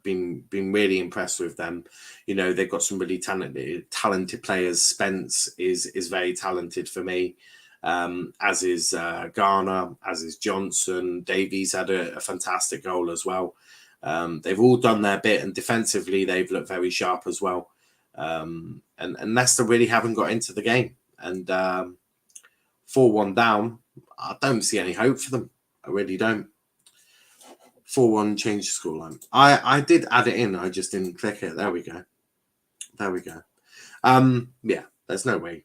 been really impressed with them. You know, they've got some really talented players. Spence is very talented for me. As is Garner, as is Johnson. Davies had a fantastic goal as well. They've all done their bit, and defensively they've looked very sharp as well. And Leicester really haven't got into the game. And 4-1 down, I don't see any hope for them. I really don't. 4-1 change the scoreline. I did add it in. I just didn't click it. There we go. Yeah, there's no way.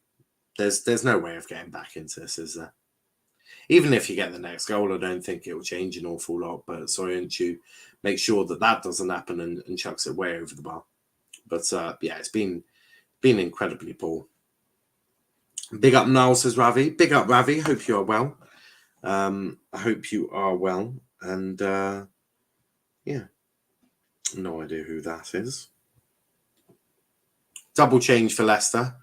There's no way of getting back into this, is there? Even if you get the next goal, I don't think it will change an awful lot. But Soyuncu make sure that doesn't happen and chucks it way over the bar. But yeah, it's been incredibly poor. Big up Niall, says Ravi. Big up Ravi. Hope you are well. I hope you are well. And yeah, no idea who that is. Double change for Leicester.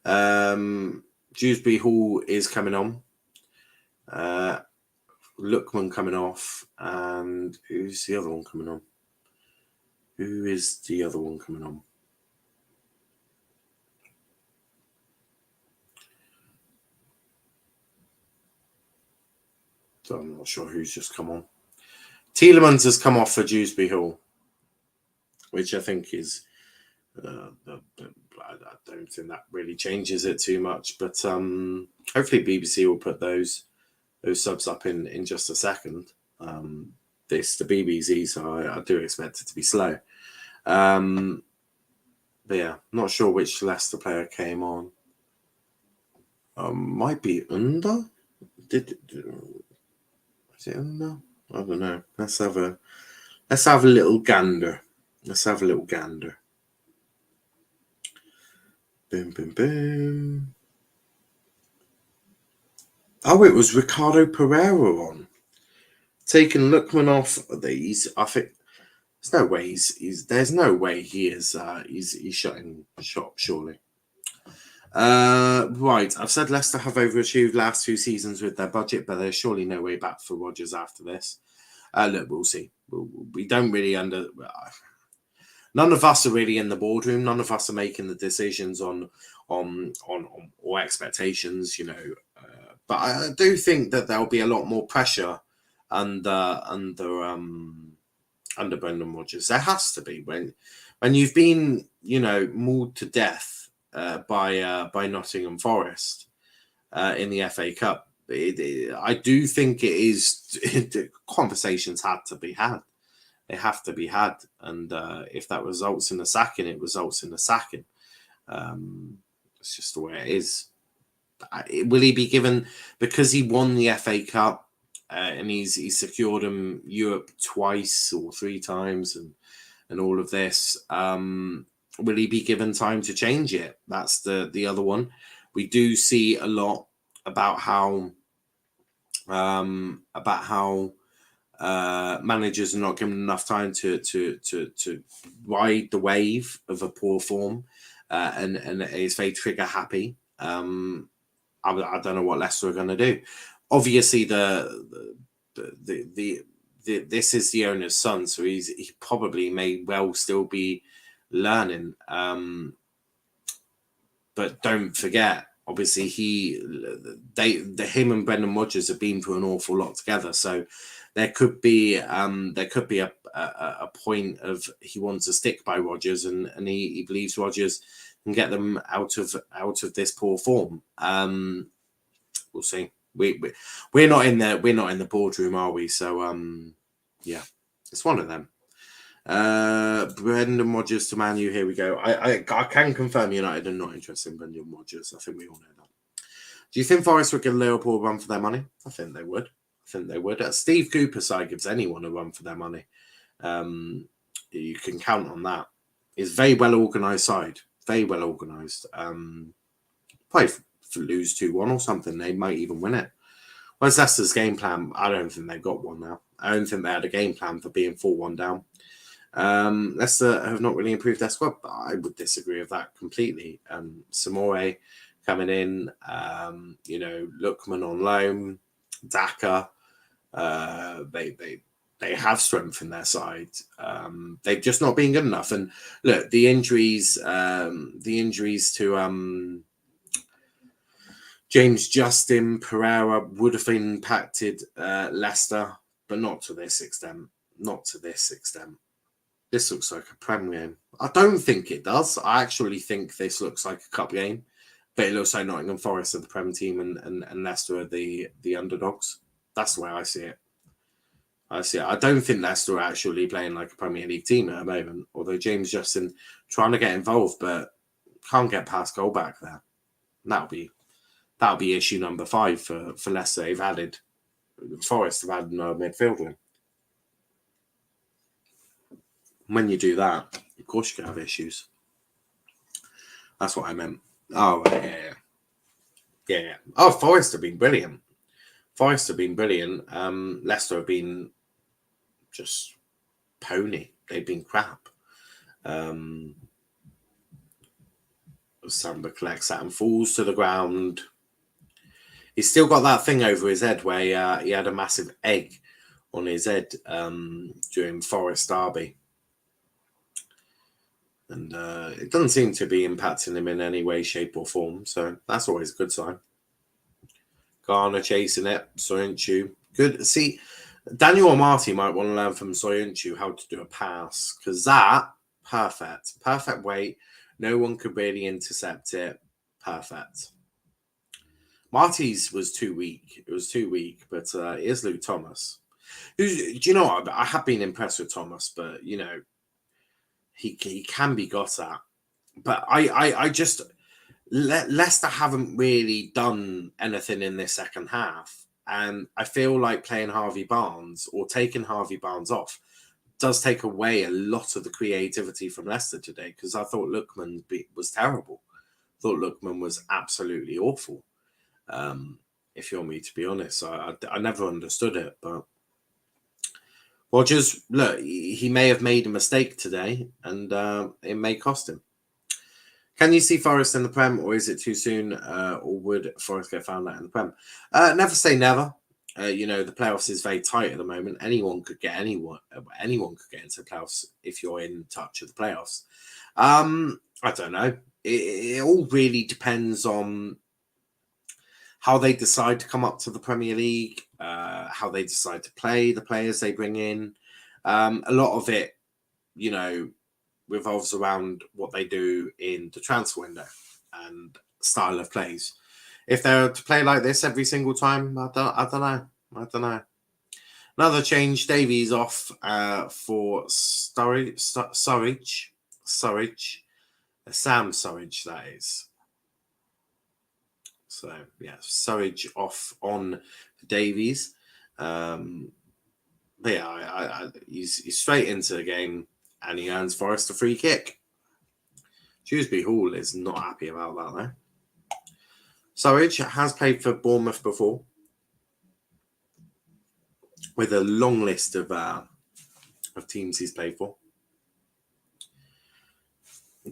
Dewsbury Hall is coming on. Lookman coming off. And who's the other one coming on? Who is the other one coming on? So I'm not sure who's just come on. Tielemans has come off for Dewsbury Hall, which I think is... I don't think that really changes it too much, but hopefully BBC will put those subs up in just a second. The BBC, so I do expect it to be slow. But yeah, not sure which Leicester player came on. Might be Under. Is it Under? I don't know. Let's have a little gander. Boom, boom, boom. Oh, it was Ricardo Pereira on. Taking Lookman off of these, I think there's no way there's no way he is he's shutting shop, surely. Right, I've said Leicester have overachieved last 2 seasons with their budget, but there's surely no way back for Rodgers after this. Look, we'll see. We don't really none of us are really in the boardroom. None of us are making the decisions on or expectations, you know. But I do think that there'll be a lot more pressure under Brendan Rodgers. There has to be when you've been, you know, mauled to death by Nottingham Forest in the FA Cup. I do think it is conversations had to be had. They have to be had, and if that results in a sacking, it results in a sacking. It's just the way it is. Will he be given, because he won the FA Cup and he's secured him Europe twice or 3 times and all of this? Will he be given time to change it? That's the other one. We do see a lot about how managers are not given enough time to ride the wave of a poor form, and is very trigger happy. I don't know what Leicester are going to do. Obviously, this is the owner's son, so he probably may well still be learning. But don't forget, obviously, him and Brendan Rodgers have been through an awful lot together. So there could be a point of he wants to stick by Rodgers, and he believes Rodgers can get them out of this poor form. We'll see. We're not in the boardroom, are we? So yeah, it's one of them. Brendan Rodgers to Man U. Here we go. I can confirm United are not interested in Brendan Rodgers. I think we all know that. Do you think Forest would give Liverpool a run for their money? I think they would. Steve Cooper's side gives anyone a run for their money. You can count on that. It's a very well organised side. Very well organised. Probably lose 2-1 or something. They might even win it. Where's Leicester's game plan? I don't think they've got one now. I don't think they had a game plan for being 4-1 down. Leicester have not really improved their squad, but I would disagree with that completely. Samore coming in, Lookman on loan, Daka. They have strength in their side. They've just not been good enough. And look, the injuries to James Justin Pereira would have impacted Leicester, but not to this extent. not to this extent. This looks like a Prem game. I don't think it does. I actually think this looks like a cup game, but it looks like Nottingham Forest are the Prem team and Leicester are the underdogs. That's the way I see it. I don't think Leicester are actually playing like a Premier League team at the moment, although James Justin trying to get involved, but can't get past goal back there. That'll be issue number 5 for Leicester. They've added Forest have added no midfielder. When you do that, of course you can have issues. That's what I meant. Oh, yeah. Oh, Forest have been brilliant. Leicester have been just pony. They've been crap. Samba collects that and falls to the ground. He's still got that thing over his head where he had a massive egg on his head during Forest Derby. And it doesn't seem to be impacting him in any way, shape or form. So that's always a good sign. Garner chasing it. Soyuncu. Good. See, Daniel Marty might want to learn from Soyuncu how to do a pass. Because that, perfect. Perfect weight. No one could really intercept it. Perfect. Marty's was too weak. It was too weak. But here's Luke Thomas. Do you know what? I have been impressed with Thomas. But, you know, he can be got at. But I just... Leicester haven't really done anything in this second half. And I feel like playing Harvey Barnes or taking Harvey Barnes off does take away a lot of the creativity from Leicester today, because I thought Lookman was terrible. I thought Lookman was absolutely awful. If you want me to be honest, I never understood it. But Rodgers, look, he may have made a mistake today, and it may cost him. Can you see Forest in the Prem, or is it too soon, or would Forest get found out in the Prem? Never say never. You know, the playoffs is very tight at the moment. Anyone could get into the playoffs if you're in touch with the playoffs. I don't know. It all really depends on how they decide to come up to the Premier League, how they decide to play, the players they bring in. A lot of it, you know, revolves around what they do in the transfer window and style of plays. If they're to play like this every single time, I don't know. Another change, Davies off for Surridge. Sam Surridge, that is. So, yeah, Surridge off on Davies. But yeah, he's straight into the game. And he earns Forest a free kick. Dewsbury Hall is not happy about that, though. Surridge has played for Bournemouth before, with a long list of teams he's played for.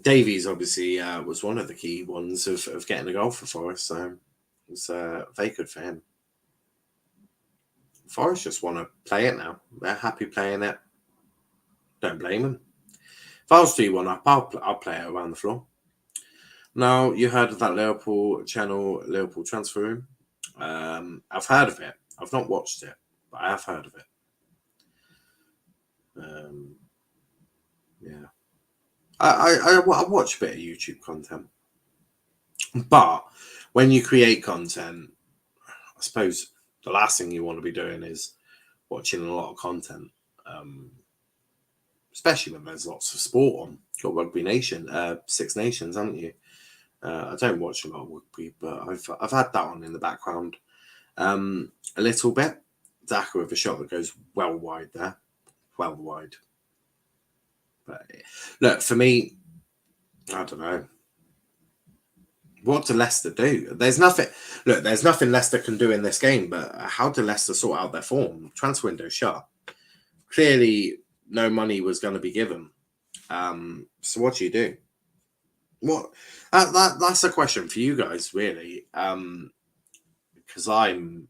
Davies obviously was one of the key ones of getting a goal for Forest, so it was very good for him. Forest just want to play it now. They're happy playing it. Don't blame him. If I was 3-1 up, I'll play it around the floor. Now, you heard of that Liverpool channel, Liverpool Transfer Room. I've heard of it. I've not watched it, but I have heard of it. Yeah. I watch a bit of YouTube content. But when you create content, I suppose the last thing you want to be doing is watching a lot of content. Especially when there's lots of sport on. You've got Rugby Nation, Six Nations, haven't you? I don't watch a lot of rugby, but I've had that on in the background a little bit. Daka with a shot that goes well wide there. Well wide. But look, for me, I don't know. What do Leicester do? There's nothing Leicester can do in this game, but how do Leicester sort out their form? Transfer window shut. Clearly, no money was going to be given. So what do you do? What that's a question for you guys, really. Because I'm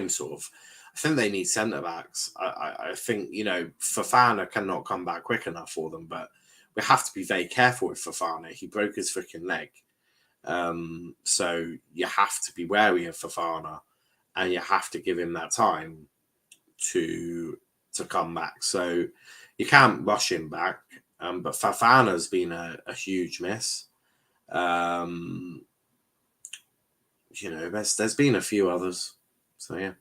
sort of, I think they need centre backs. I think, you know, Fofana cannot come back quick enough for them, but we have to be very careful with Fofana. He broke his freaking leg. So you have to be wary of Fofana, and you have to give him that time to come back. So you can't rush him back. But Fafana's been a huge miss. There's been a few others. So yeah.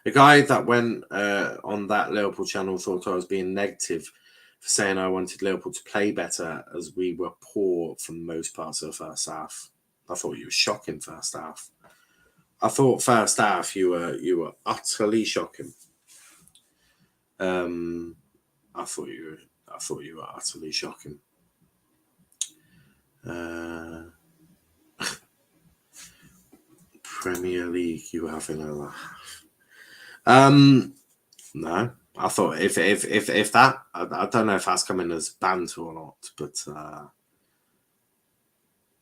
The guy that went on that Liverpool channel thought I was being negative for saying I wanted Liverpool to play better as we were poor for most parts of the first half. I thought you were shocking first half. I thought first half you were utterly shocking. I thought you were utterly shocking. Premier League, you having a laugh? No, I thought if that, I don't know if that's coming as banter or not, but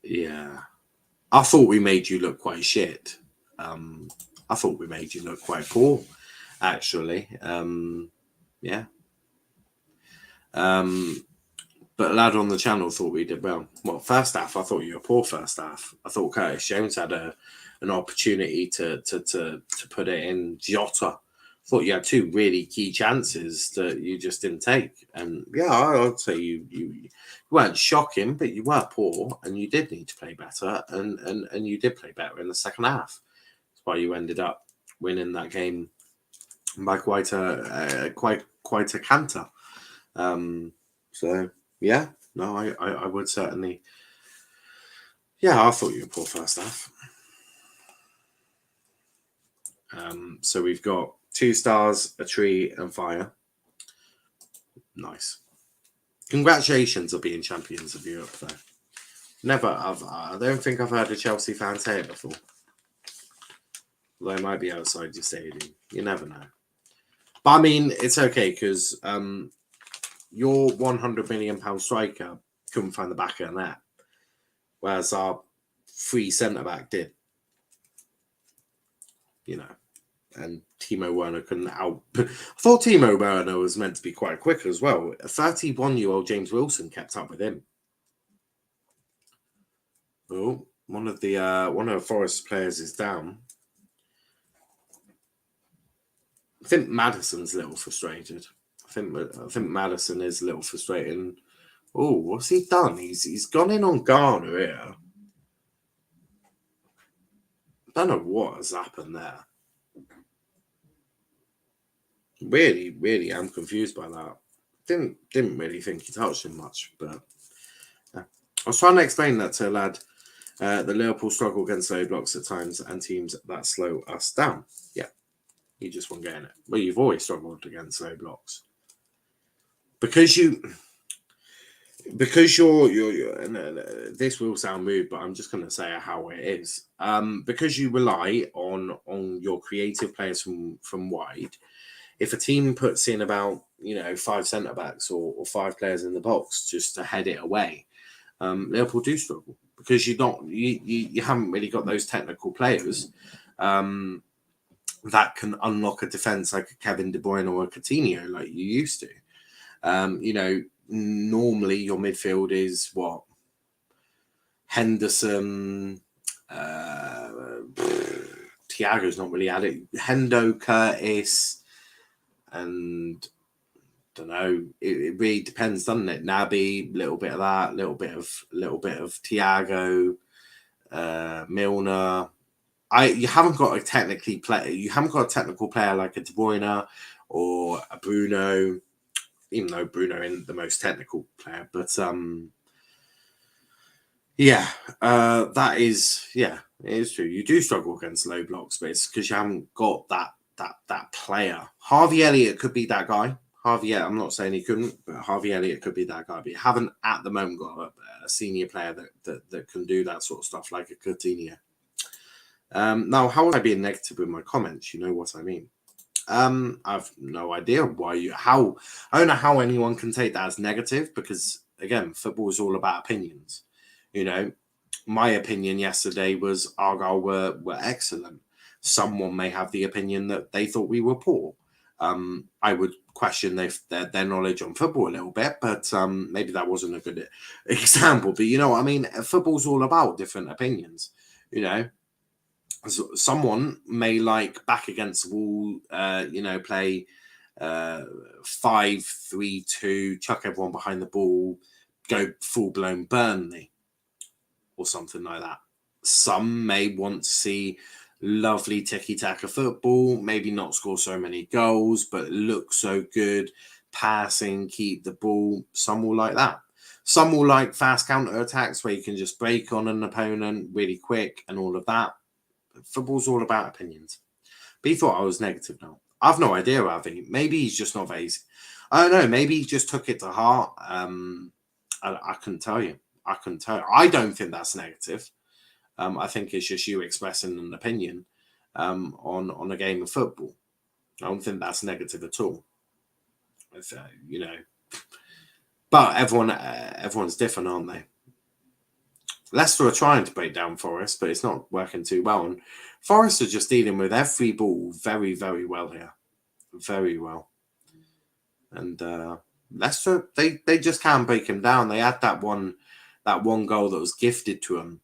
yeah, I thought we made you look quite shit. I thought we made you look quite poor, actually. Yeah. But a lad on the channel thought we did well. Well, first half, I thought you were poor first half. I thought Curtis Jones had an opportunity to put it in. Jota, thought you had two really key chances that you just didn't take. And yeah, I'd say you weren't shocking, but you were poor, and you did need to play better, and you did play better in the second half. That's why you ended up winning that game by quite a canter. So yeah, no, I would certainly. Yeah, I thought you were poor first half. So we've got 2 stars, a tree, and fire. Nice. Congratulations on being champions of Europe, though. I don't think I've heard a Chelsea fan say it before. Although it might be outside your stadium. You never know. But I mean, it's okay because your £100 million striker couldn't find the back of the net, whereas our free centre-back did. And Timo Werner couldn't out. I thought Timo Werner was meant to be quite quick as well. A 31-year-old James Wilson kept up with him. Oh, one of the Forest players is down. I think Maddison's a little frustrated. I think Maddison is a little frustrated. Oh, what's he done? He's gone in on Garner here. I don't know what has happened there. Really, I'm confused by that. Didn't really think he touched him much, but yeah. I was trying to explain that to a lad. The Liverpool struggle against low blocks at times and teams that slow us down. Yeah, you just weren't getting it. Well, you've always struggled against low blocks because you're. And this will sound rude, but I'm just going to say how it is. Because you rely on your creative players from wide. If a team puts in about 5 centre backs or 5 players in the box just to head it away, Liverpool do struggle because you haven't really got those technical players that can unlock a defense like a Kevin De Bruyne or a Coutinho like you used to. Normally your midfield is what? Henderson, Thiago's not really at it. Hendo, Curtis, and don't know. It really depends, doesn't it? Naby, little bit of that, little bit of Thiago, Milner. You haven't got a technical player like a De Bruyne or a Bruno. Even though Bruno isn't the most technical player, but that is it is true. You do struggle against low blocks, but it's because you haven't got that player. Harvey Elliott could be that guy. I'm not saying he couldn't, but Harvey Elliott could be that guy. But you haven't at the moment got a senior player that can do that sort of stuff like a Coutinho. Now, how was I being negative with my comments? You know what I mean. I've no idea I don't know how anyone can take that as negative because again, football is all about opinions. My opinion yesterday was Argyle were excellent. Someone may have the opinion that they thought we were poor. I would question their knowledge on football a little bit, but maybe that wasn't a good example. But you know what I mean? Football's all about different opinions. Someone may like back against the wall, play 5-3-2, chuck everyone behind the ball, go full-blown Burnley or something like that. Some may want to see lovely tiki-taka football, maybe not score so many goals, but look so good, passing, keep the ball. Some will like that. Some will like fast counter-attacks where you can just break on an opponent really quick and all of that. Football's all about opinions. But he thought I was negative now. I've no idea, Avi. Maybe he's just not very... I don't know. Maybe he just took it to heart. I couldn't tell you. I don't think that's negative. I think it's just you expressing an opinion on a game of football. I don't think that's negative at all. You know, but everyone's different, aren't they? Leicester are trying to break down Forest, but it's not working too well. And Forest are just dealing with every ball very, very well here, very well. And Leicester, they just can't break him down. They had that one goal that was gifted to them.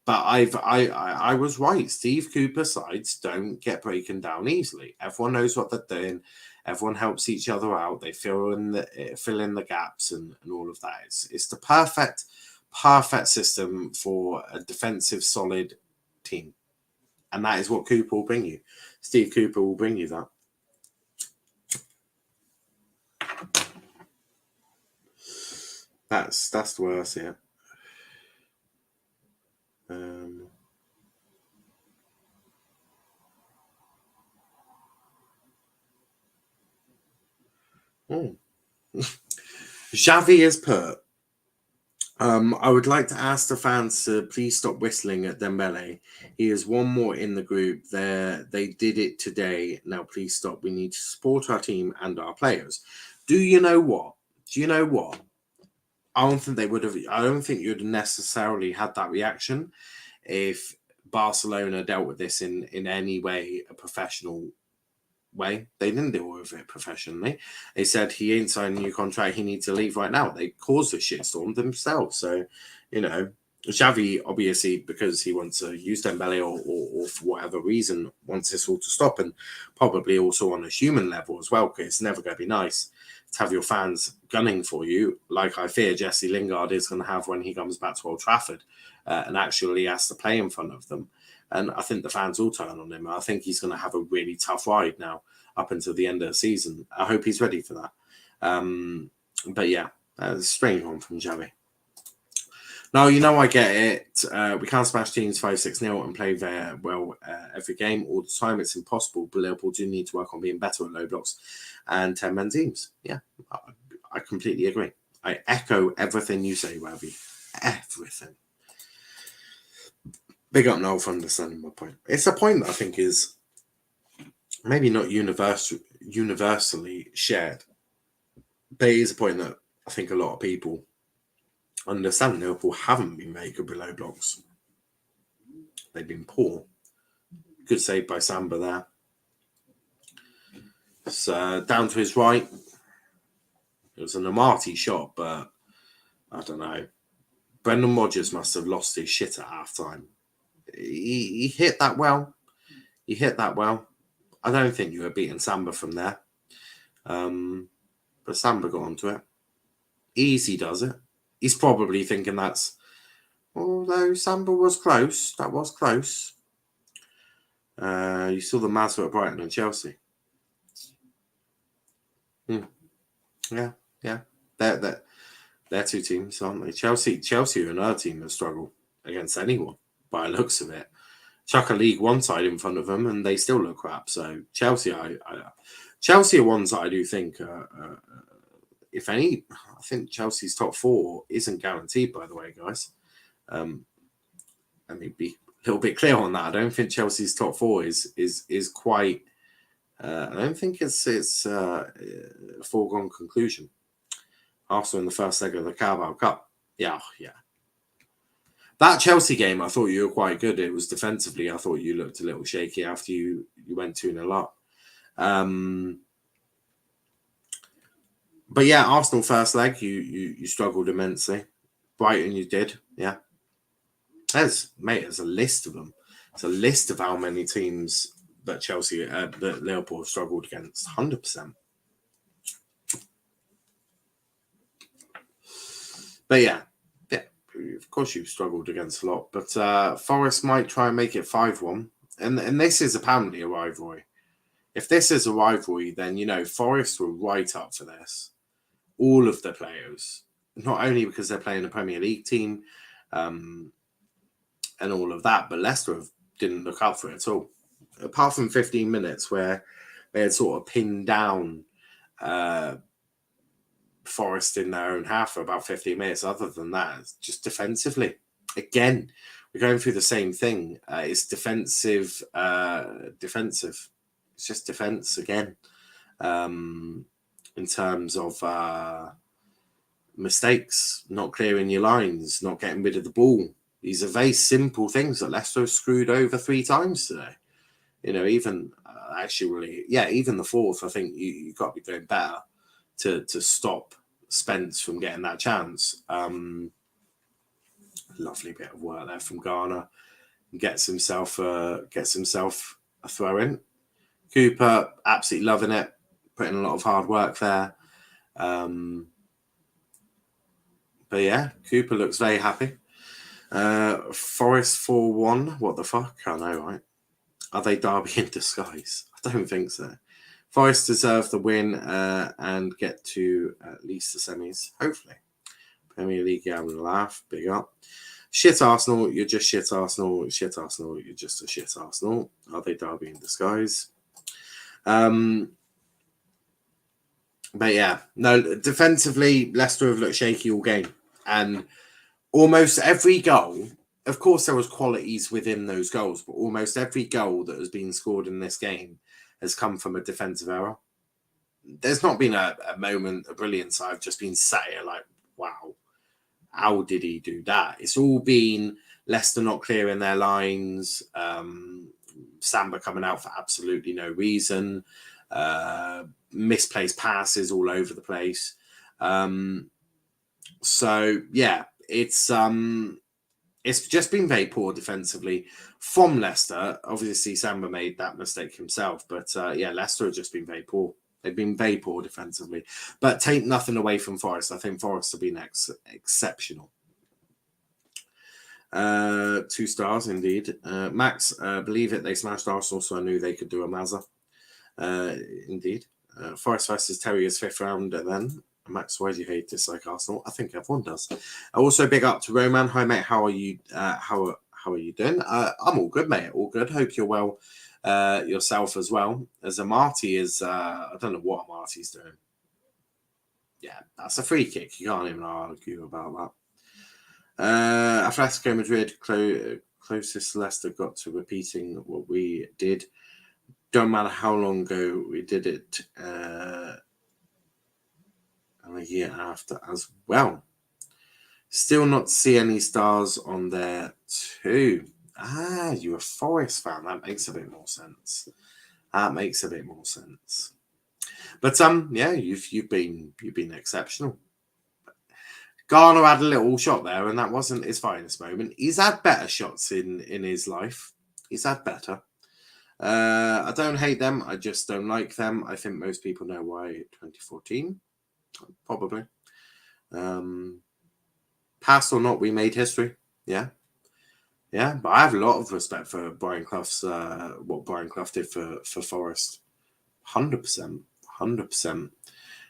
But I was right. Steve Cooper sides don't get broken down easily. Everyone knows what they're doing. Everyone helps each other out. They fill in the gaps and all of that. It's the perfect system for a defensive solid team. And that is what Cooper will bring you. Steve Cooper will bring you that. That's the way I see it. Xavi is put. I would like to ask the fans to please stop whistling at Dembele. He is one more in the group. They did it today. Now please stop. We need to support our team and our players. Do you know what? I don't think they would have. I don't think you'd necessarily had that reaction if Barcelona dealt with this in any way, a professional way. They didn't deal with it professionally. They said he ain't signing a new contract. He needs to leave right now. They caused a shitstorm themselves. So, you know, Xavi, obviously, because he wants to use Dembele or for whatever reason, wants this all to stop, and probably also on a human level as well, because it's never going to be nice to have your fans gunning for you, like I fear Jesse Lingard is going to have when he comes back to Old Trafford and actually has to play in front of them. And I think the fans will turn on him. I think he's going to have a really tough ride now up until the end of the season. I hope he's ready for that. But yeah, a strange one from Xavi. No, you know I get it. We can't smash teams 5-6-0 and play very well every game all the time. It's impossible. But Liverpool do need to work on being better at low blocks and 10-man teams. Yeah, I completely agree. I echo everything you say, Ravi. Everything. Big up Niall for understanding my point. It's a point that I think is maybe not universally shared, but it is a point that I think a lot of people understand. Liverpool haven't been very good below blocks. They've been poor. Good save by Samba there. It's down to his right. It was an Amati shot, but I don't know. Brendan Rodgers must have lost his shit at half-time. He hit that well. I don't think you were beating Samba from there. But Samba got onto it. Easy does it. He's probably thinking although Samba was close. That was close. You saw the Mazda at Brighton and Chelsea. Yeah. They're two teams, aren't they? Chelsea are another team that struggle against anyone by the looks of it. Chuck a League One side in front of them and they still look crap. So Chelsea are ones that I do think, if any, I think Chelsea's top four isn't guaranteed, by the way, guys. Let me be a little bit clear on that. I don't think Chelsea's top four is quite, I don't think it's a foregone conclusion. Arsenal in the first leg of the Carabao Cup. Yeah. That Chelsea game, I thought you were quite good. It was defensively. I thought you looked a little shaky after you went 2-0 up. But yeah, Arsenal first leg, you struggled immensely. Brighton, you did. Yeah. There's a list of them. It's a list of how many teams that Liverpool have struggled against. 100%. But yeah, of course you've struggled against a lot. But Forest might try and make it 5-1. And this is apparently a rivalry. If this is a rivalry, then, you know, Forest were right up for this. All of the players, not only because they're playing a Premier League team and all of that, but Leicester didn't look up for it at all. Apart from 15 minutes where they had sort of pinned down Forest in their own half for about 15 minutes. Other than that, it's just defensively. Again, we're going through the same thing. It's defensive. It's just defense again. In terms of mistakes, not clearing your lines, not getting rid of the ball. These are very simple things that Leicester screwed over 3 times today. You know, even even the fourth, I think you've got to be doing better to stop Spence from getting that chance. Lovely bit of work there from Garner. Gets himself a throw in. Cooper absolutely loving it, putting a lot of hard work there. But yeah, Cooper looks very happy. Forest 4-1. What the fuck? I know, right? Are they Derby in disguise? I don't think so. Forest deserve the win and get to at least the semis, hopefully. Premier League, having a laugh. Big up. Shit Arsenal, you're just shit Arsenal. Shit Arsenal, you're just a shit Arsenal. Are they Derby in disguise? But yeah, no, defensively, Leicester have looked shaky all game. And almost every goal, of course there was qualities within those goals, but almost every goal that has been scored in this game has come from a defensive error. There's not been a moment of brilliance. I've just been sat here like, wow, how did he do that? It's all been Leicester not clearing their lines, Samba coming out for absolutely no reason, misplaced passes all over the place. So yeah, it's just been very poor defensively from Leicester. Obviously, Samba made that mistake himself, but yeah, Leicester have just been very poor. They've been very poor defensively, but take nothing away from Forest. I think Forest have been exceptional. 2 stars indeed. Max, believe it, they smashed Arsenal, so I knew they could do a Mazza. Indeed. Forest versus Terriers 5th round then. Max, why do you hate dislike Arsenal? I think everyone does. Also, big up to Roman. Hi, mate. How are you? How are you doing? I'm all good, mate. All good. Hope you're well yourself as well. As Amarty is, I don't know what Amarty's doing. Yeah, that's a free kick. You can't even argue about that. Atletico Madrid closest Leicester got to repeating what we did. Don't matter how long ago we did it. And a year after as well. Still not see any stars on there too. You're a Forest fan. That makes a bit more sense. But yeah, you've been exceptional. Garner had a little shot there, and that wasn't his finest moment. He's had better shots in his life. He's had better. I don't hate them. I just don't like them. I think most people know why. 2014. Probably. Past or not, we made history. Yeah. But I have a lot of respect for Brian Clough's what Brian Clough did for Forest. 100%.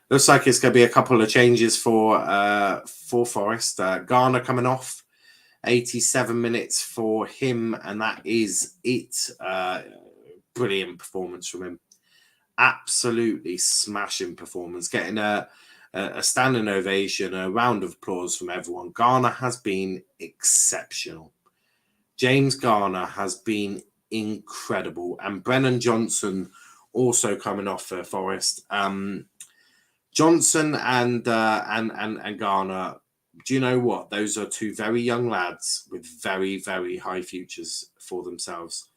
Looks like it's going to be a couple of changes for Forest. Garner coming off. 87 minutes for him, and that is it. Brilliant performance from him. Absolutely smashing performance. Getting a standing ovation, a round of applause from everyone. Garner has been exceptional. James Garner has been incredible. And Brennan Johnson also coming off for Forest. Johnson and Garner, do you know what? Those are 2 very young lads with very, very high futures for themselves.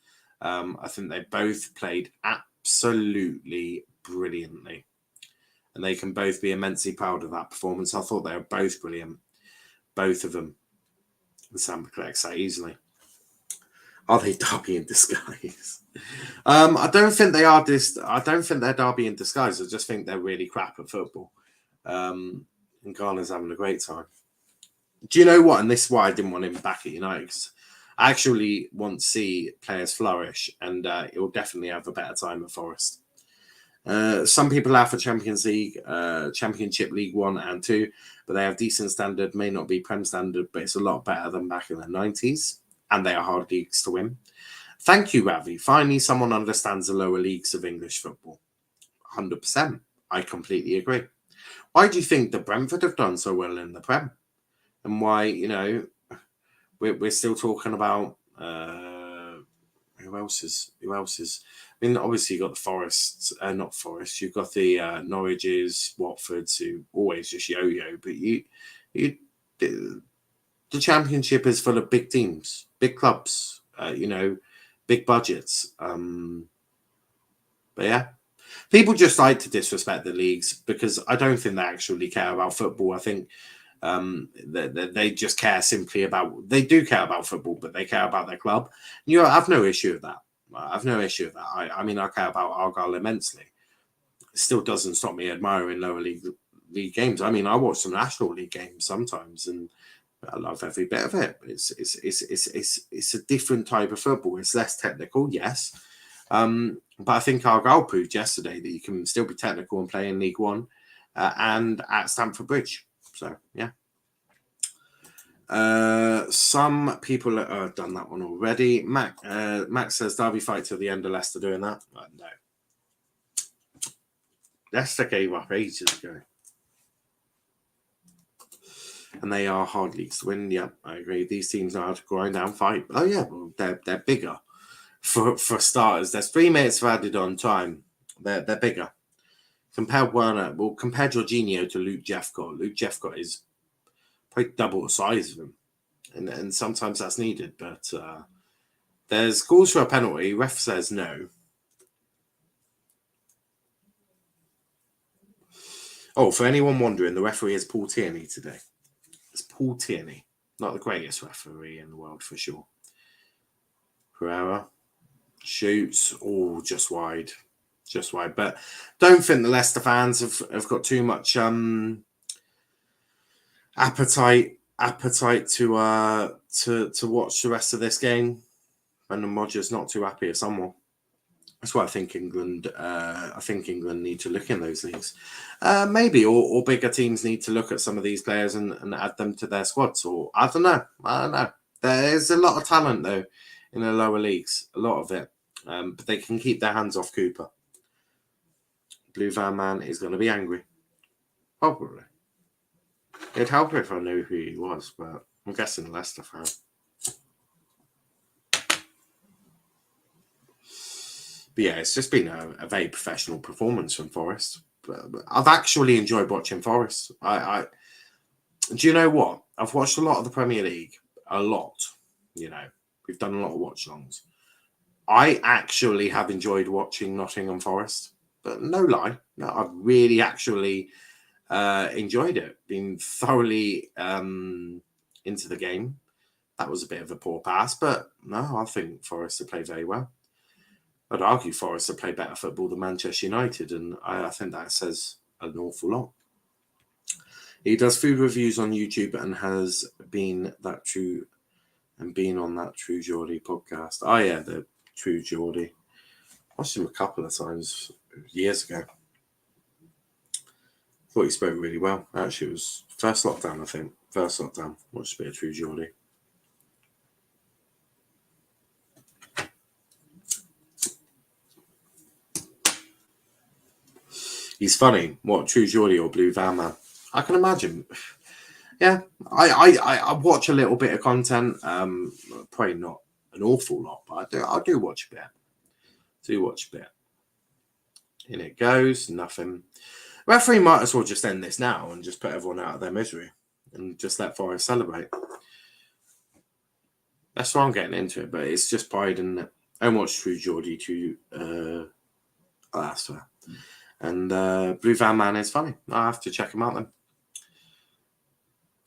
I think they both played absolutely brilliantly. And they can both be immensely proud of that performance. I thought they were both brilliant. Both of them. And Samba collects that easily. Are they Derby in disguise? I don't think they are I don't think they're Derby in disguise. I just think they're really crap at football. And Garner's having a great time. Do you know what? And this is why I didn't want him back at United. 'Cause I actually want to see players flourish, and he'll definitely have a better time at Forest. Some people laugh at Champions League, Championship League 1 and 2, but they have decent standard, may not be Prem standard, but it's a lot better than back in the 90s, and they are hard leagues to win. Thank you, Ravi. Finally, someone understands the lower leagues of English football. 100%. I completely agree. Why do you think that Brentford have done so well in the Prem? And why, we're still talking about who else is? I mean, obviously you've got the Forests, not Forest. You've got the Norwiches, Watfords, who always just yo-yo. But the Championship is full of big teams, big clubs, big budgets. But yeah, people just like to disrespect the leagues because I don't think they actually care about football. I think they just care simply about, they do care about football, but they care about their club. I have no issue with that. I mean, I care about Argyle immensely. It still doesn't stop me admiring lower league games. I mean, I watch some National League games sometimes, and I love every bit of it. It's a different type of football. It's less technical, yes. But I think Argyle proved yesterday that you can still be technical and play in League One and at Stamford Bridge. So, yeah. Some people have done that one already. Max says Derby fight till the end of Leicester doing that. No. Leicester gave up ages ago. And they are hard leagues to win. Yeah, I agree. These teams know how to grind and fight. Oh, yeah, well, they're bigger. For starters, there's 3 minutes of added on time. They're bigger. Compare Jorginho to Luke Jeffcott. Luke Jeffcott is probably double the size of him. And sometimes that's needed. But there's calls for a penalty. Ref says no. Oh, for anyone wondering, the referee is Paul Tierney today. It's Paul Tierney. Not the greatest referee in the world, for sure. Pereira shoots. Oh, just wide. But don't think the Leicester fans have got too much appetite to watch the rest of this game. Brendan Rodgers not too happy at someone. That's why I think England need to look in those leagues. Maybe or bigger teams need to look at some of these players and add them to their squads. Or I don't know. There's a lot of talent though in the lower leagues, a lot of it. But they can keep their hands off Cooper. Blue Van Man is going to be angry. Probably. It'd help if I knew who he was, but I'm guessing Leicester fan. But yeah, it's just been a very professional performance from Forest. But I've actually enjoyed watching Forest. Do you know what? I've watched a lot of the Premier League. A lot. We've done a lot of watch-alongs. I actually have enjoyed watching Nottingham Forest. But no lie, no, I've really actually enjoyed it. Been thoroughly into the game. That was a bit of a poor pass, but no, I think Forest have played very well. I'd argue Forest have played better football than Manchester United, and I think that says an awful lot. He does food reviews on YouTube and has been on that True Geordie podcast. Oh yeah, the True Geordie. Watched him a couple of times years ago. Thought he spoke really well. Actually, it was first lockdown, I think. Watched a bit of True Geordie. He's funny. What, True Geordie or Blue Van Man? I can imagine. Yeah, I watch a little bit of content. Probably not an awful lot, but I do watch a bit. In it goes, nothing. Referee might as well just end this now and just put everyone out of their misery and just let Forest celebrate. That's why I'm getting into it, but it's just pride in it. I watch True Geordie that's fair. And Blue Van Man is funny. I have to check him out then.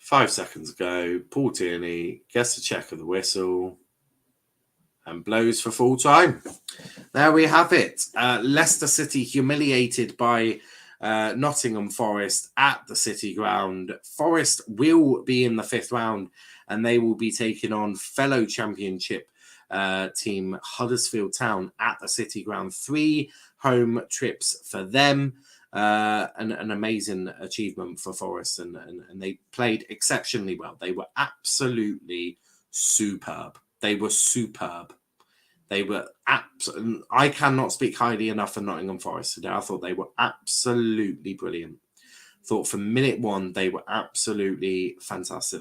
5 seconds ago, Paul Tierney gets a check of the whistle and blows for full time. There we have it. Leicester City humiliated by Nottingham Forest at the City Ground. Forest will be in the 5th round, and they will be taking on fellow Championship team Huddersfield Town at the City Ground. 3 home trips for them. An amazing achievement for Forest, and they played exceptionally well. They were absolutely superb. They were superb. They were I cannot speak highly enough of Nottingham Forest today. I thought they were absolutely brilliant. Thought from minute one they were absolutely fantastic.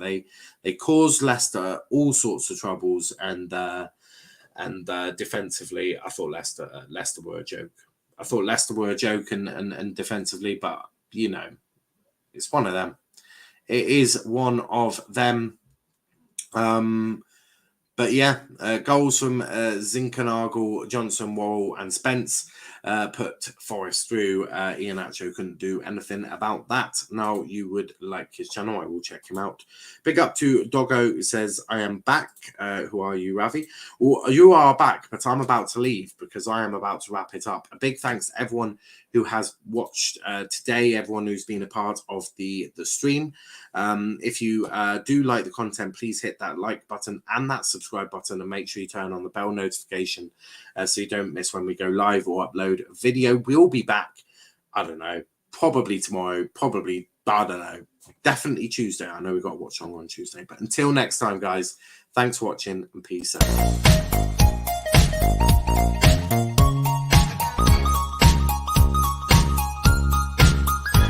They caused Leicester all sorts of troubles, and defensively, I thought Leicester were a joke. I thought Leicester were a joke, and defensively, but you know, it's one of them. It is one of them. But yeah, goals from Zinkernagel, Johnson, Worrell, and Spence put Forest through. Iheanacho couldn't do anything about that. Now, you would like his channel, I will check him out. Big up to Doggo, who says, I am back. Who are you, Ravi? Well, you are back, but I'm about to leave because I am about to wrap it up. A big thanks to everyone who has watched today, everyone who's been a part of the stream. If you do like the content, please hit that like button and that subscribe button, and make sure you turn on the bell notification so you don't miss when we go live or upload a video. We'll be back, I don't know, probably tomorrow, probably, I don't know, definitely Tuesday. I know we've got Watchalong on Tuesday, but until next time, guys, thanks for watching and peace out.